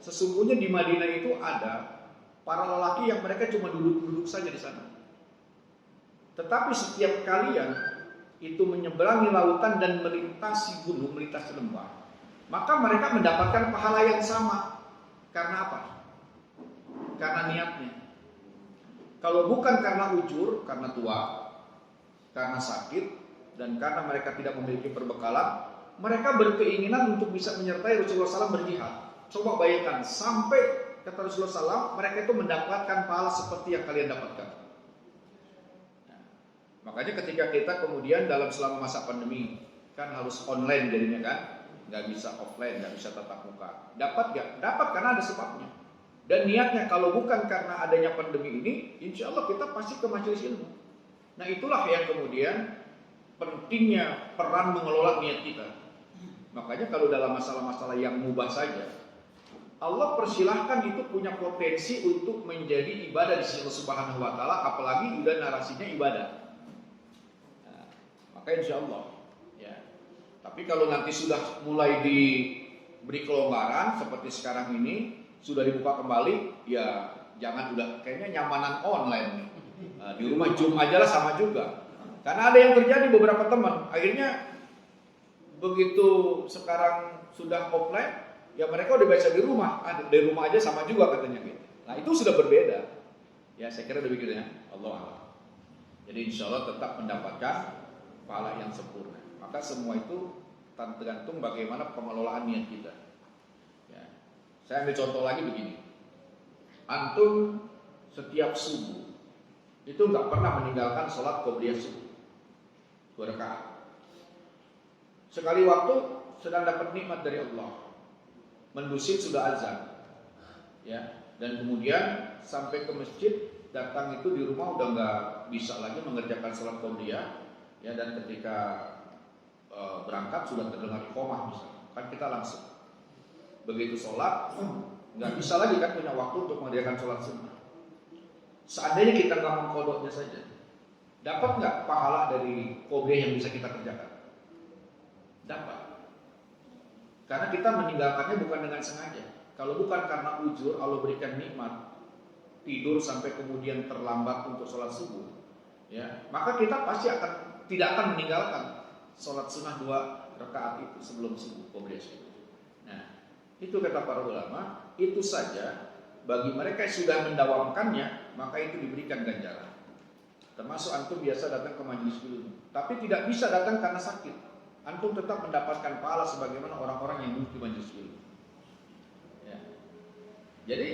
sesungguhnya di Madinah itu ada para lelaki yang mereka cuma duduk-duduk saja di sana. Tetapi setiap kalian itu menyeberangi lautan dan melintasi gunung, melintasi lembah, maka mereka mendapatkan pahala yang sama. Karena apa? Karena niatnya. Kalau bukan karena ujur, karena tua, karena sakit, dan karena mereka tidak memiliki perbekalan, mereka berkeinginan untuk bisa menyertai Rasulullah SAW berjihad. Coba bayangkan, sampai kata Rasulullah SAW, mereka itu mendapatkan pahala seperti yang kalian dapatkan. Nah, makanya ketika kita kemudian dalam selama masa pandemi, kan harus online jadinya kan, nggak bisa offline, nggak bisa tatap muka. Dapat nggak? Dapat karena ada sebabnya. Dan niatnya kalau bukan karena adanya pandemi ini, insya Allah kita pasti ke majelis ilmu. Nah itulah yang kemudian pentingnya peran mengelola niat kita. Makanya kalau dalam masalah-masalah yang mubah saja, Allah persilahkan itu punya potensi untuk menjadi ibadah di sisi Allah Subhanahu wa Ta'ala, apalagi udah narasinya ibadah. Nah, maka insya Allah, ya. Tapi kalau nanti sudah mulai diberi kelonggaran seperti sekarang ini, sudah dibuka kembali, ya jangan udah kayaknya nyamanan online. Di rumah Zoom aja lah sama juga. Karena ada yang terjadi beberapa teman, akhirnya begitu sekarang sudah offline, ya mereka udah biasa di rumah, dari rumah aja sama juga katanya gitu. Nah itu sudah berbeda. Ya saya kira demikian ya, Allah Allah. Jadi insya Allah tetap mendapatkan pahala yang sempurna. Maka semua itu tergantung bagaimana pengelolaan niat kita. Ya. Saya ambil contoh lagi begini. Antum setiap subuh itu nggak pernah meninggalkan sholat qobliyah subuh 2 rakaat. Sekali waktu sedang dapat nikmat dari Allah, mendusin sudah azan, ya, dan kemudian sampai ke masjid, datang itu di rumah udah nggak bisa lagi mengerjakan sholat qobliyah, ya, dan ketika berangkat sudah terdengar iqamah misalnya, kan kita langsung begitu sholat nggak bisa lagi kan punya waktu untuk mengerjakan sholat sunnah. Seandainya kita nggak mengkodoknya saja, dapat nggak pahala dari qobliyah yang bisa kita kerjakan? Dapat. Karena kita meninggalkannya bukan dengan sengaja. Kalau bukan karena ujur, Allah berikan nikmat tidur sampai kemudian terlambat untuk sholat subuh, ya, maka kita pasti tidak akan meninggalkan sholat sunnah 2 rakaat itu sebelum subuh qobliyah subuh. Nah, itu kata para ulama, itu saja bagi mereka yang sudah mendawamkannya, maka itu diberikan ganjaran. Termasuk antum biasa datang ke majelis ilmu, tapi tidak bisa datang karena sakit. Antum tetap mendapatkan pahala sebagaimana orang-orang yang duduk di majelis ilmu. Ya. Jadi,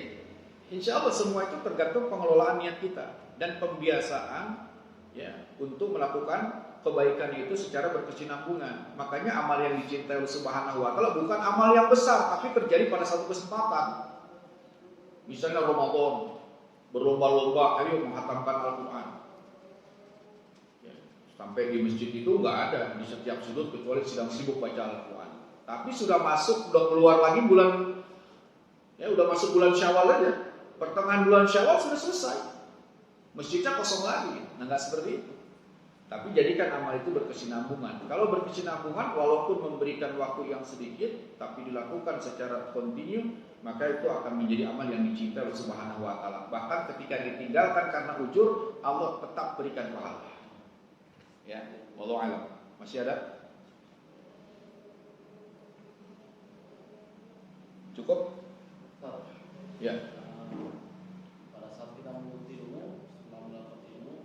insya Allah semua itu tergantung pengelolaan niat kita dan pembiasaan, ya, untuk melakukan kebaikan itu secara berkesinambungan. Makanya amal yang dicintai Allah Subhanahu wa taala bukan amal yang besar, tapi terjadi pada satu kesempatan. Misalnya Ramadan, berlomba-lomba ayo menghatamkan Al-Quran. Ya, sampai di masjid itu nggak ada di setiap sudut kecuali sedang sibuk baca Al-Quran. Tapi sudah masuk, udah keluar lagi bulan, ya udah masuk bulan Syawal aja. Pertengahan bulan Syawal sudah selesai, masjidnya kosong lagi. Nah nggak seperti itu. Tapi jadikan amal itu berkesinambungan. Kalau berkesinambungan, walaupun memberikan waktu yang sedikit, tapi dilakukan secara kontinu, maka itu akan menjadi amal yang dicintai oleh Subhanahu wa taala. Bahkan ketika ditinggalkan karena ujur, Allah tetap berikan pahala. Ya, wallahu a'lam. Masih ada? Cukup? Ya. Pada saat kita menuntut ilmu, setelah mendapat ilmu,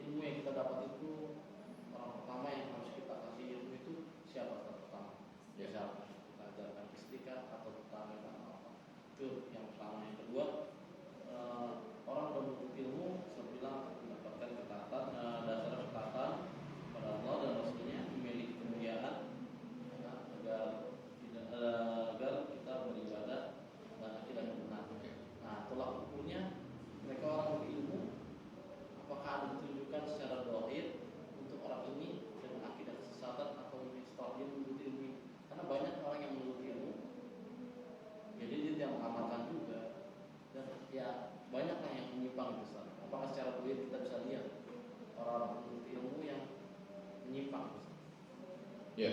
ilmu yang kita dapat itu, orang pertama yang harus kita kasih ilmu itu siapa pertama? Ya. Siapa? Ajarkan istiqah atau pertama apa? Itu yang pertama. Yang kedua, orang menuntut ilmu sebilang mendapatkan ketaatan, dasar ketaatan pada Allah dan Rasulnya, memiliki kemuliaan, ya, agar kita beribadah dan akidah yang benar. Nah, tolak ukurnya mereka orang berilmu, apakah ada ditunjukkan secara dohir untuk orang ini dengan akidah kesesatan atau setelah dia menuntut ilmu? Karena banyak orang yang menuntut ilmu, jadi dia tidak mengamalkan juga, dan ya banyaklah yang menyimpang besar. Apakah secara dohir kita bisa lihat orang-orang menuntut ilmu yang menyimpang? Ya.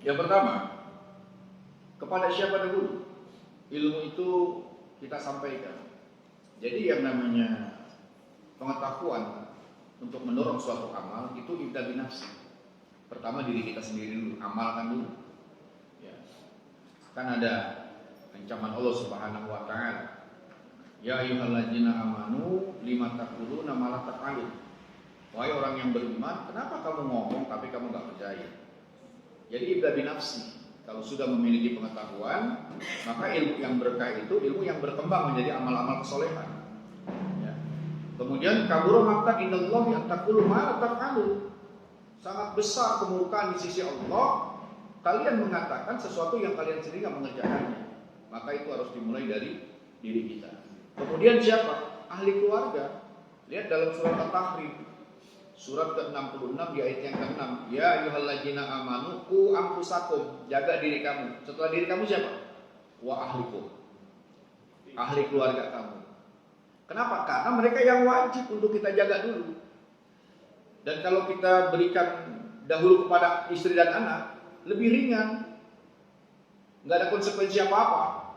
Yang pertama, kepada siapa dulu ilmu itu kita sampaikan. Jadi yang namanya pengetahuan untuk mendorong suatu amal itu ibda binafsi. Pertama diri kita sendiri dulu, amalkan dulu. Ya. Kan ada ancaman Allah Subhanahu wa taala. Ya ayyuhalladzina amanu lima taquluna ma la taf'alun. Wahai orang yang beriman, kenapa kamu ngomong tapi kamu enggak percaya? Jadi ibda binafsi. Kalau sudah memiliki pengetahuan, maka ilmu yang berkah itu ilmu yang berkembang menjadi amal-amal kesolehan. Ya. Kemudian kabura maqta indallahi an taqulu ma la taf'alun. Sangat besar kemurkaan di sisi Allah kalian mengatakan sesuatu yang kalian sendiri tidak mengerjakannya. Maka itu harus dimulai dari diri kita. Kemudian siapa? Ahli keluarga. Lihat dalam surat At-Tahrim, surat ke-66 di ayat yang ke-6. Ya ayyuhalladzina amanu qu anfusakum, jaga diri kamu. Setelah diri kamu siapa? Wa ahlikum, ahli keluarga kamu. Kenapa? Karena mereka yang wajib untuk kita jaga dulu. Dan kalau kita berikan dahulu kepada istri dan anak, lebih ringan, nggak ada konsekuensi apa-apa,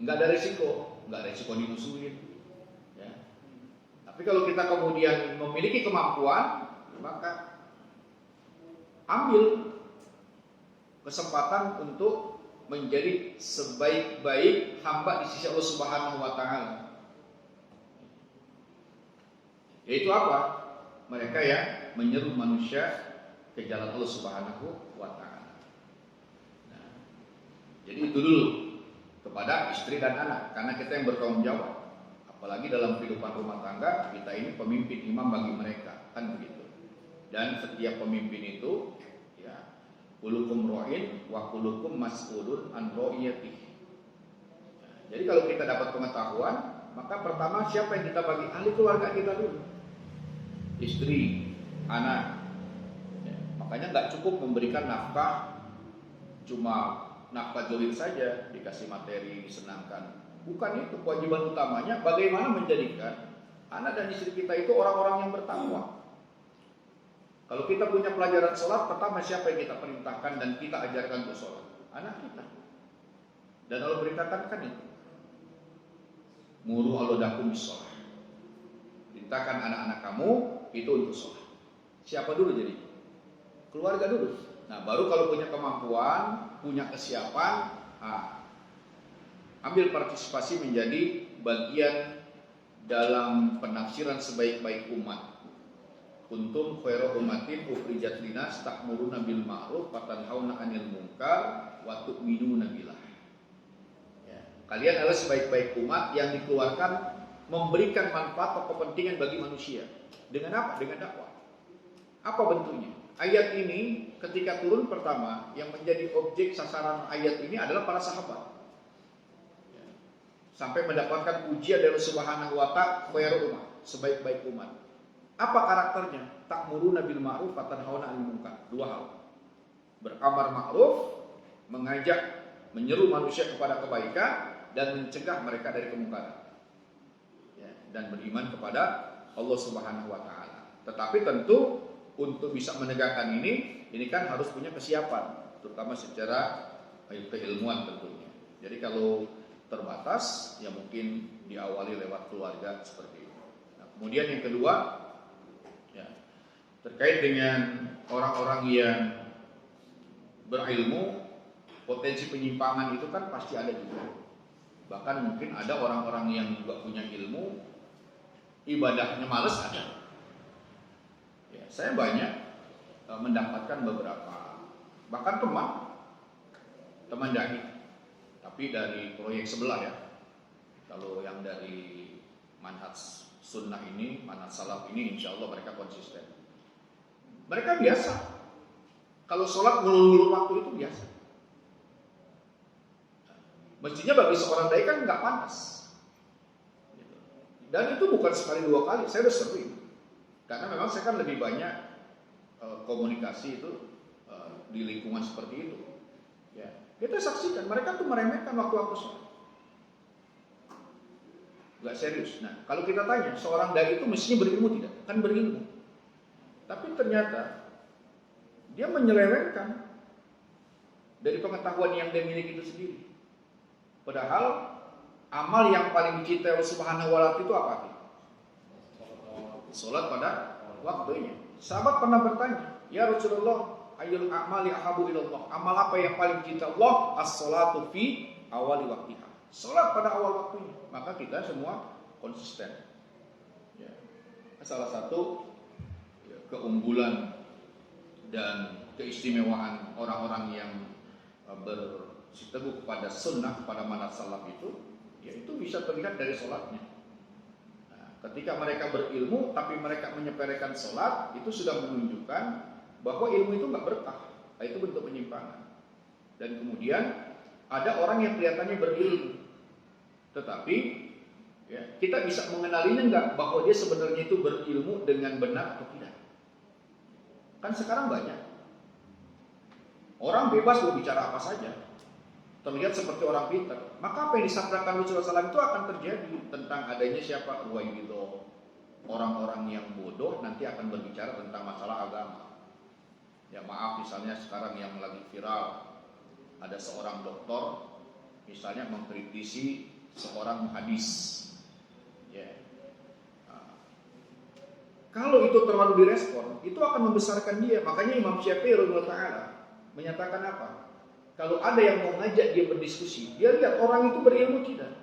nggak ada resiko dimusuhin, ya. Tapi kalau kita kemudian memiliki kemampuan, maka ambil kesempatan untuk menjadi sebaik-baik hamba di sisi Allah Subhanahu wa taala. Yaitu apa? Mereka yang menyeru manusia ke jalan Allah Subhanahu wa taala. Nah, jadi itu dulu kepada istri dan anak, karena kita yang bertanggung jawab. Apalagi dalam kehidupan rumah tangga, kita ini pemimpin imam bagi mereka, kan begitu. Dan setiap pemimpin itu ya, kulukum ra'in wa kulukum mas'ulun an ra'iyatihi. Jadi kalau kita dapat pengetahuan, maka pertama siapa yang kita bagi? Ahli keluarga kita dulu. Istri, anak. Ya, makanya nggak cukup memberikan nafkah cuma nafkah jolir saja, dikasih materi, disenangkan. Bukan itu kewajiban utamanya. Bagaimana menjadikan anak dan istri kita itu orang-orang yang bertakwa. Kalau kita punya pelajaran sholat, pertama siapa yang kita perintahkan dan kita ajarkan untuk sholat? Anak kita. Dan Allah beritakan kan itu. Muru auladakum bis-shalah. Perintahkan anak-anak kamu itu untuk sholat. Siapa dulu jadi? Keluarga dulu. Nah, baru kalau punya kemampuan, punya kesiapan, ambil partisipasi menjadi bagian dalam penafsiran sebaik-baik umat. Kuntum khairu ummatin ukhrijat linas ta'muruna bil ma'ruf wa tanhauna 'anil munkar wa tu'minuna billah. Ya, kalian adalah sebaik-baik umat yang dikeluarkan memberikan manfaat atau kepentingan bagi manusia. Dengan apa? Dengan dakwah. Apa bentuknya? Ayat ini ketika turun pertama, yang menjadi objek sasaran ayat ini adalah para sahabat. Ya. Sampai mendapatkan pujian dari Subhanahu wa ta'ala, khairu umat, sebaik-baik umat. Apa karakternya? Ta'muruna bil ma'ruf wa tanhauna 'anil munkar. Dua hal. Beramar ma'ruf, mengajak, menyeru manusia kepada kebaikan dan mencegah mereka dari kemungkaran. Ya, dan beriman kepada Allah Subhanahu wa taala. Tetapi tentu untuk bisa menegakkan ini kan harus punya kesiapan, terutama secara keilmuan tentunya. Jadi kalau terbatas, ya mungkin diawali lewat keluarga seperti itu. Nah, kemudian yang kedua, ya, terkait dengan orang-orang yang berilmu, potensi penyimpangan itu kan pasti ada juga. Bahkan mungkin ada orang-orang yang juga punya ilmu, ibadahnya malas ada. Ya, saya banyak mendapatkan beberapa, bahkan teman dai, tapi dari proyek sebelah ya. Kalau yang dari manhaj sunnah ini, manhaj salaf ini, insya Allah mereka konsisten. Mereka biasa. Kalau sholat ngulur-ngulur waktu itu biasa. Mestinya bagi seorang dai kan nggak panas. Dan itu bukan sekali dua kali, saya udah sering. Karena memang saya kan lebih banyak komunikasi itu di lingkungan seperti itu. Ya, kita saksikan mereka tuh meremehkan waktu-waktu sholat. Gak serius. Nah, kalau kita tanya, seorang dai itu mestinya berilmu tidak? Kan berilmu. Tapi ternyata dia menyelewengkan dari pengetahuan yang dia miliki itu sendiri. Padahal amal yang paling dicintai Allah Subhanahu wa taala itu apa? Salat pada waktunya. Sahabat pernah bertanya, "Ya Rasulullah, ayyul a'mali ahabu ilallah?" Amal apa yang paling dicintai Allah? As-salatu fi awali waktiha. Salat pada awal waktunya. Maka kita semua konsisten. Ya. Salah satu keunggulan dan keistimewaan orang-orang yang bersiteguh kepada sunnah, kepada manhaj salaf itu, yaitu bisa terlihat dari sholatnya. Nah, ketika mereka berilmu tapi mereka menyepelekan sholat, itu sudah menunjukkan bahwa ilmu itu nggak berkah. Nah, itu bentuk penyimpangan. Dan kemudian ada orang yang kelihatannya berilmu, tetapi ya, kita bisa mengenalinya nggak bahwa dia sebenarnya itu berilmu dengan benar atau tidak. Kan sekarang banyak orang bebas berbicara apa saja, terlihat seperti orang pintar. Maka apa yang disabdakan Rasulullah SAW itu akan terjadi tentang adanya siapa? Ruwaibido. Orang-orang yang bodoh nanti akan berbicara tentang masalah agama. Ya maaf, misalnya sekarang yang lagi viral, ada seorang doktor misalnya mengkritisi seorang hadis. Ya. Nah, Kalau itu terlalu direspon, itu akan membesarkan dia. Makanya Imam Syafi'i radhiyallahu ta'ala menyatakan apa? Kalau ada yang mau ngajak dia berdiskusi, dia lihat orang itu berilmu tidak.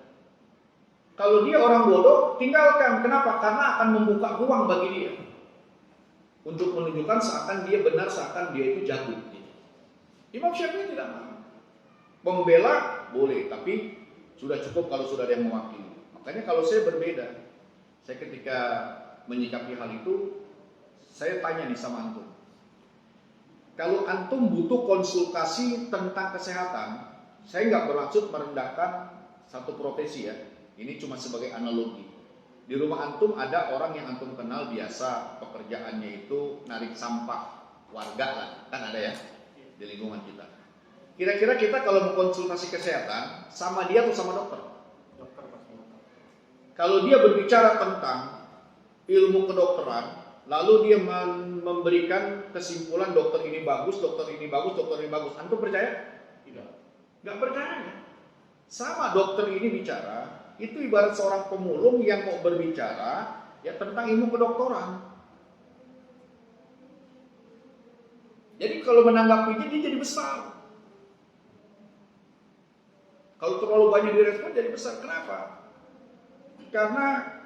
Kalau dia orang bodoh, tinggalkan. Kenapa? Karena akan membuka ruang bagi dia untuk menunjukkan seakan dia benar, seakan dia itu jago. Imam Syafi'i tidak mau. Membela boleh, tapi sudah cukup kalau sudah ada yang mewakili. Makanya kalau saya berbeda, saya ketika menyikapi hal itu, saya tanya nih sama antum. Kalau antum butuh konsultasi tentang kesehatan, saya nggak bermaksud merendahkan satu profesi ya. Ini cuma sebagai analogi. Di rumah antum ada orang yang antum kenal biasa, pekerjaannya itu narik sampah warga lah, kan ada ya di lingkungan kita. Kira-kira kita kalau mau konsultasi kesehatan, sama dia atau sama dokter? Dokter pasti. Kalau dia berbicara tentang ilmu kedokteran, lalu dia memberikan kesimpulan dokter ini bagus, dokter ini bagus, dokter ini bagus, antum percaya? Tidak. Nggak percaya. Sama dokter ini bicara, itu ibarat seorang pemulung yang mau berbicara ya tentang ilmu kedokteran. Jadi kalau menanggapinya dia jadi besar. Kalau terlalu banyak direspon jadi besar. Kenapa? Karena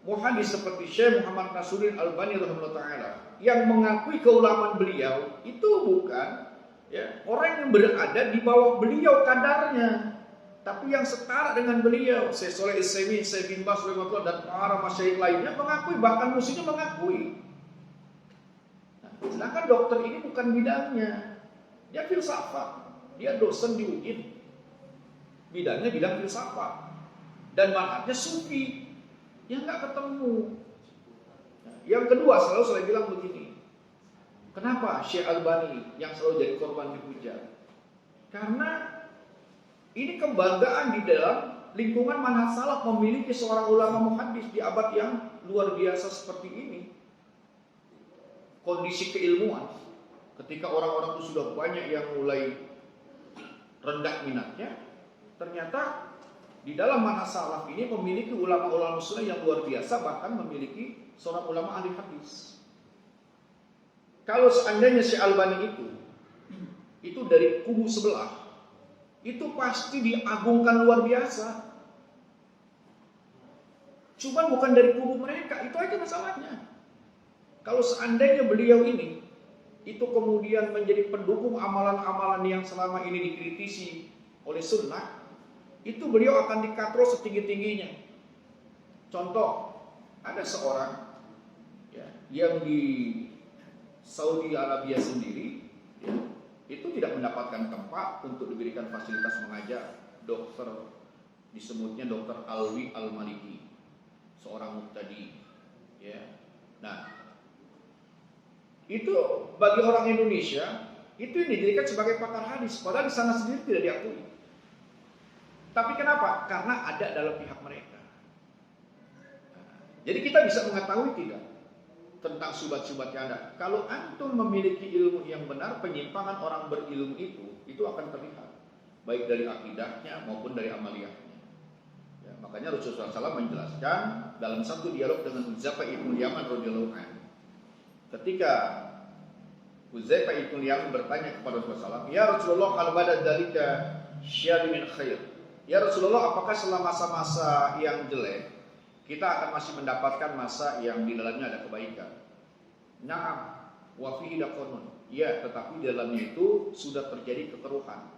muhaddis seperti Syekh Muhammad Nasruddin Albani rahimahullah taala yang mengakui keulamaan beliau itu bukan ya orang yang berada di bawah beliau kadarnya, tapi yang setara dengan beliau. Syekh Shalih Al-Utsaimin, Syekh bin Baz rahimahullah dan para masyayikh lainnya mengakui, bahkan musuhnya mengakui. Nah, sedangkan dokter ini bukan bidangnya. Dia filsafat, dia dosen di UIN. Bidangnya bidang filsafat dan manhajnya sufi. Yang nggak ketemu. Nah, yang kedua selalu saya bilang begini. Kenapa Syekh Albani yang selalu jadi korban dihujat? Karena ini kebanggaan di dalam lingkungan manhaj salaf memiliki seorang ulama muhaddis di abad yang luar biasa seperti ini. Kondisi keilmuan ketika orang-orang itu sudah banyak yang mulai rendah minatnya, ternyata di dalam manhaj salaf ini memiliki ulama-ulama muslim yang luar biasa, bahkan memiliki seorang ulama ahli hadis. Kalau seandainya Syekh Albani itu dari kubu sebelah, itu pasti diagungkan luar biasa. Cuman bukan dari kubu mereka, itu aja masalahnya. Kalau seandainya beliau ini itu kemudian menjadi pendukung amalan-amalan yang selama ini dikritisi oleh sunnah, itu beliau akan dikatro setinggi-tingginya. Contoh, ada seorang ya, yang di Saudi Arabia sendiri ya, itu tidak mendapatkan tempat untuk diberikan fasilitas mengajar. Dokter, disebutnya Dokter Alwi Al-Maliki, seorang muqtadi ya. Nah, itu bagi orang Indonesia itu dijadikan sebagai pakar hadis, padahal di sana sendiri tidak diakui. Tapi kenapa? Karena ada dalam pihak mereka. Jadi kita bisa mengetahui tidak tentang syubhat-syubhat yang ada. Kalau antum memiliki ilmu yang benar, penyimpangan orang berilmu itu akan terlihat, baik dari akidahnya maupun dari amaliyahnya. Ya, makanya Rasulullah SAW menjelaskan dalam satu dialog dengan Huzaifah ibn Yaman radhiyallahu anhu. Ketika Huzaifah ibn Yaman bertanya kepada Rasulullah SAW, "Ya Rasulullah, hal bada dzalika syarrun min khair?" Ya Rasulullah, apakah setelah masa-masa yang jelek kita akan masih mendapatkan masa yang di dalamnya ada kebaikan? Na'am, wa fihi daqanun. Ya, tetapi di dalamnya itu sudah terjadi kekeruhan.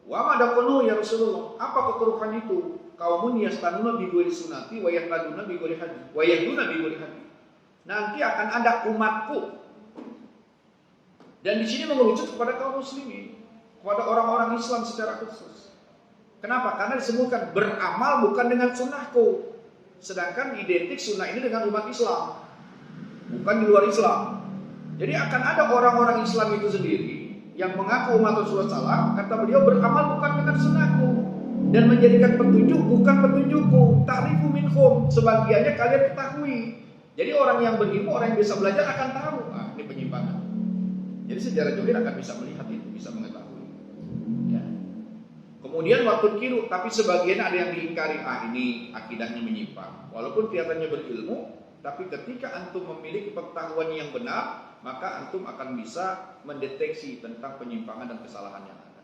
Wa ma daqanu ya Rasulullah? Apa kekeruhan itu? Qaumun yastanuna bi ghairi sunnati wa yahtaduna bi ghairi hadi. Wa yahduna bi ghairi hadi. Nanti akan ada umatku. Dan di sini mengerucut kepada kaum muslimin, kepada orang-orang Islam secara khusus. Kenapa? Karena disebutkan beramal bukan dengan sunnahku. Sedangkan identik sunnah ini dengan umat Islam, bukan di luar Islam. Jadi akan ada orang-orang Islam itu sendiri yang mengaku umat Rasulullah SAW, kata beliau, beramal bukan dengan sunnahku dan menjadikan petunjuk bukan petunjukku. Ta'rifu minhum, sebagiannya kalian ketahui. Jadi orang yang berilmu, orang yang bisa belajar akan tahu. Nah, ini penyimpangan. Jadi sejarah johir akan bisa melihat itu, bisa mengetahui. Ya. Kemudian waktu tapi sebagian ada yang diingkari, ini akidahnya menyimpang. Walaupun kelihatannya berilmu, Tapi ketika antum memiliki pengetahuan yang benar, maka antum akan bisa mendeteksi tentang penyimpangan dan kesalahan yang ada.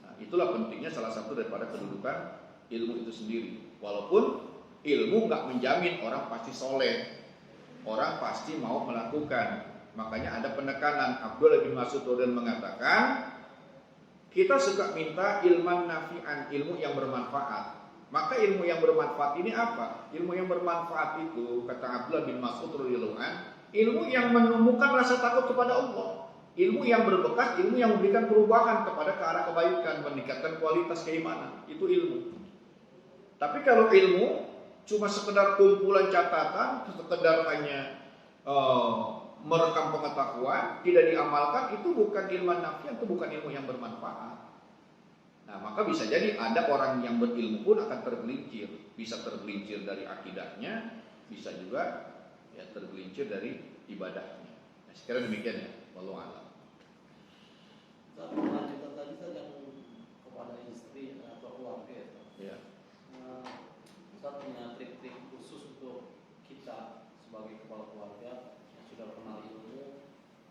Nah, itulah pentingnya salah satu daripada kedudukan ilmu itu sendiri. Walaupun ilmu nggak menjamin orang pasti soleh, orang pasti mau melakukan. Makanya ada penekanan. Abdullah bin Mas'ud mengatakan, kita suka minta ilman nafi'an, ilmu yang bermanfaat. Maka ilmu yang bermanfaat ini apa? Ilmu yang bermanfaat itu, kata Abdullah bin Mas'ud radhiyallahu anhu, ilmu yang menumbuhkan rasa takut kepada Allah. Ilmu yang berbekas, ilmu yang memberikan perubahan kepada ke arah kebaikan, meningkatkan kualitas keimanan. Itu ilmu. Tapi kalau ilmu cuma sekedar kumpulan catatan, sekedar hanya merekam pengetahuan, tidak diamalkan, itu bukan ilmu nafi, itu bukan ilmu yang bermanfaat. Nah, maka bisa jadi ada orang yang berilmu pun akan tergelincir, bisa tergelincir dari akidahnya, bisa juga ya tergelincir dari ibadahnya. Nah, sekiranya demikian ya, wallahu a'lam. Saat lanjutan tadi yang kepada istri atau keluarga Ya. Ustaz punya trik-trik khusus untuk kita sebagai kepala keluarga yang sudah kenal ilmu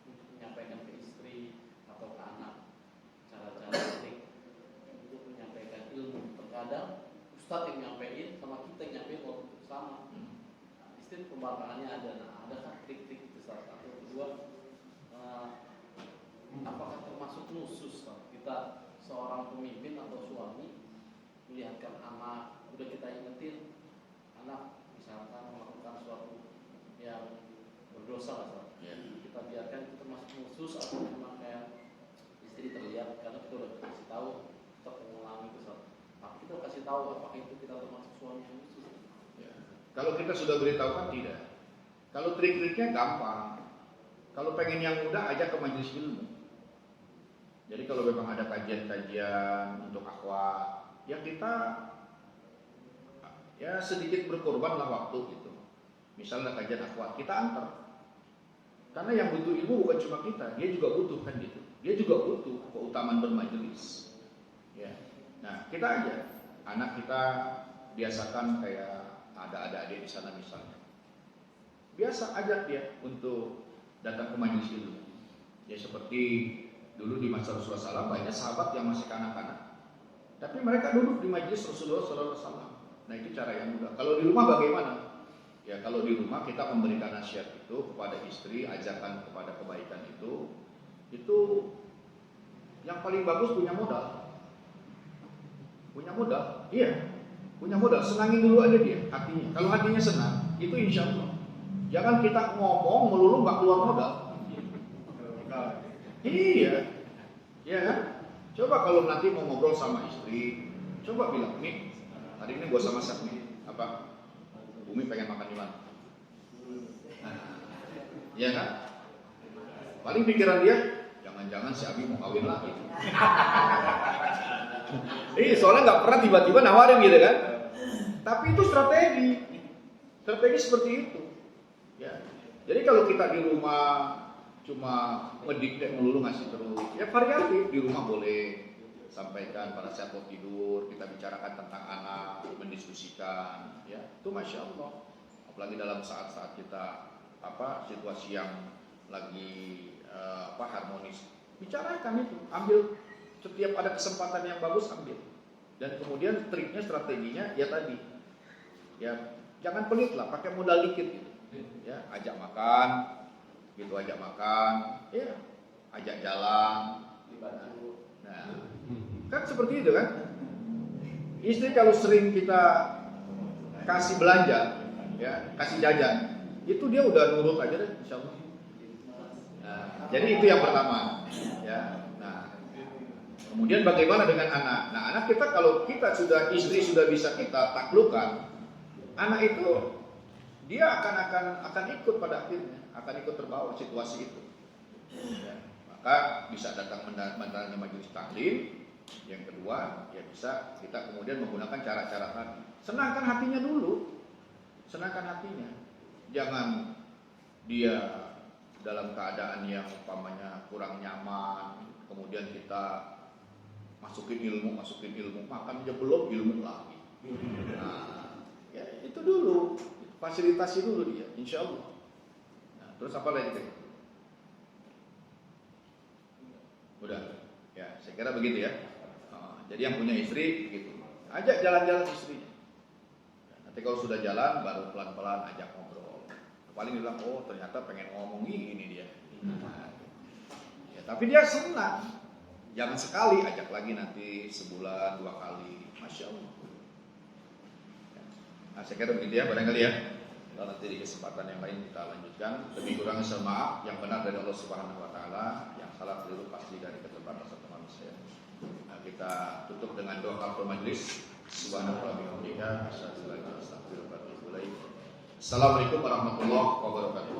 untuk menyampaikan ke istri atau ke anak cara-cara trik untuk menyampaikan ilmu. Terkadang Ustaz yang nyampein sama kita yang nyampein waktu itu sama. Istri pembangkangannya ada. Nah, ada kan trik-trik itu salah satu. Kedua, apakah termasuk nusus kita seorang pemimpin atau suami melihatkan anak, udah kita ingetin anak misalkan melakukan suatu yang berdosa lah, kita biarkan itu termasuk nusus atau memang kayak istri terlihat karena kita udah kasih tahu kita mengulangi itu, tapi kita kasih tahu apakah itu kita termasuk suami yang nusus. Ya. Kalau kita sudah beritahu kan tidak. Kalau trik-triknya gampang. Kalau pengen yang mudah ajak ke majelis ilmu. Jadi kalau memang ada kajian-kajian untuk akhwat, ya kita ya sedikit berkorban lah waktu gitu. Misalnya kajian akhwat, kita antar. Karena yang butuh ilmu bukan cuma kita, dia juga butuh kan gitu. Dia juga butuh keutamaan bermajelis. Ya. Nah, kita aja anak kita biasakan kayak ada adik di sana misalnya. Biasa ajak dia untuk datang ke majelis ilmu. Ya seperti dulu di masa Rasulullah SAW banyak sahabat yang masih kanak-kanak, tapi mereka duduk di majelis Rasulullah SAW. Nah itu cara yang mudah. Kalau di rumah bagaimana? Ya kalau di rumah kita memberikan nasihat itu kepada istri, ajakan kepada kebaikan itu yang paling bagus punya modal. Punya modal, iya, punya modal. Senangin dulu aja dia hatinya. Kalau hatinya senang, itu insya Allah. Jangan kita ngomong melulu nggak keluar modal. Iya, ya kan? Coba kalau nanti mau ngobrol sama istri, coba bilang, nih, hari ini gue sama masak nih, apa? Umi pengen makan di mana? Iya kan? Paling pikiran dia, jangan-jangan si Abi mau kawin lagi. Soalnya nggak pernah tiba-tiba nawarin gitu kan? Tapi itu strategi seperti itu. Ya, jadi kalau kita di rumah cuma ngedikte melulu ngasih terus, ya variatif. Di rumah boleh sampaikan pada saat mau tidur, kita bicarakan tentang anak, mendiskusikan, ya itu masya Allah. Apalagi dalam saat-saat kita situasi yang lagi harmonis, bicarakan itu, ambil setiap ada kesempatan yang bagus ambil. Dan kemudian triknya, strateginya ya tadi, ya jangan pelit lah, pakai modal dikit gitu, ya ajak makan. Gitu ajak makan, ya, ajak jalan, nah, kan seperti itu kan. Istri kalau sering kita kasih belanja, ya, kasih jajan, itu dia udah nurut aja deh, insya Allah. Nah, jadi itu yang pertama, ya. Nah, kemudian bagaimana dengan anak? Nah, anak kita kalau kita istri sudah bisa kita taklukkan, anak itu dia akan ikut pada akhirnya, akan ikut terbawa situasi itu. Ya, maka bisa datang mendatangi majelis taklim. Yang kedua, ya bisa kita kemudian menggunakan cara-cara tadi. Senangkan hatinya dulu, senangkan hatinya. Jangan dia dalam keadaan yang umpamanya kurang nyaman, kemudian kita masukin ilmu, makan aja belum ilmu lagi. Nah, ya itu dulu. fasilitasi dulu dia, insya Allah. Nah, terus apa lagi? Udah, ya saya kira begitu ya. Jadi yang punya istri begitu, ajak jalan-jalan istrinya. Nanti kalau sudah jalan baru pelan-pelan ajak ngobrol. Paling bilang, oh ternyata pengen ngomong ini dia. Nah, ya, tapi dia senang. Jangan sekali, ajak lagi nanti sebulan 2 kali, masya Allah. Nah, saya kira begitu ya, barangkali ya. Kalau nanti di kesempatan yang lain kita lanjutkan. Lebih kurang saya maaf, yang benar dari Allah Subhanahu Wa Taala, yang salah keliru pasti dari keterbatasan manusia. Nah, kita tutup dengan doa kafaratul majelis. Subhanallah wa bihamdika, asyhadu an la ilaha illa anta, astaghfiruka wa atubu ilaik. Assalamualaikum warahmatullahi wabarakatuh.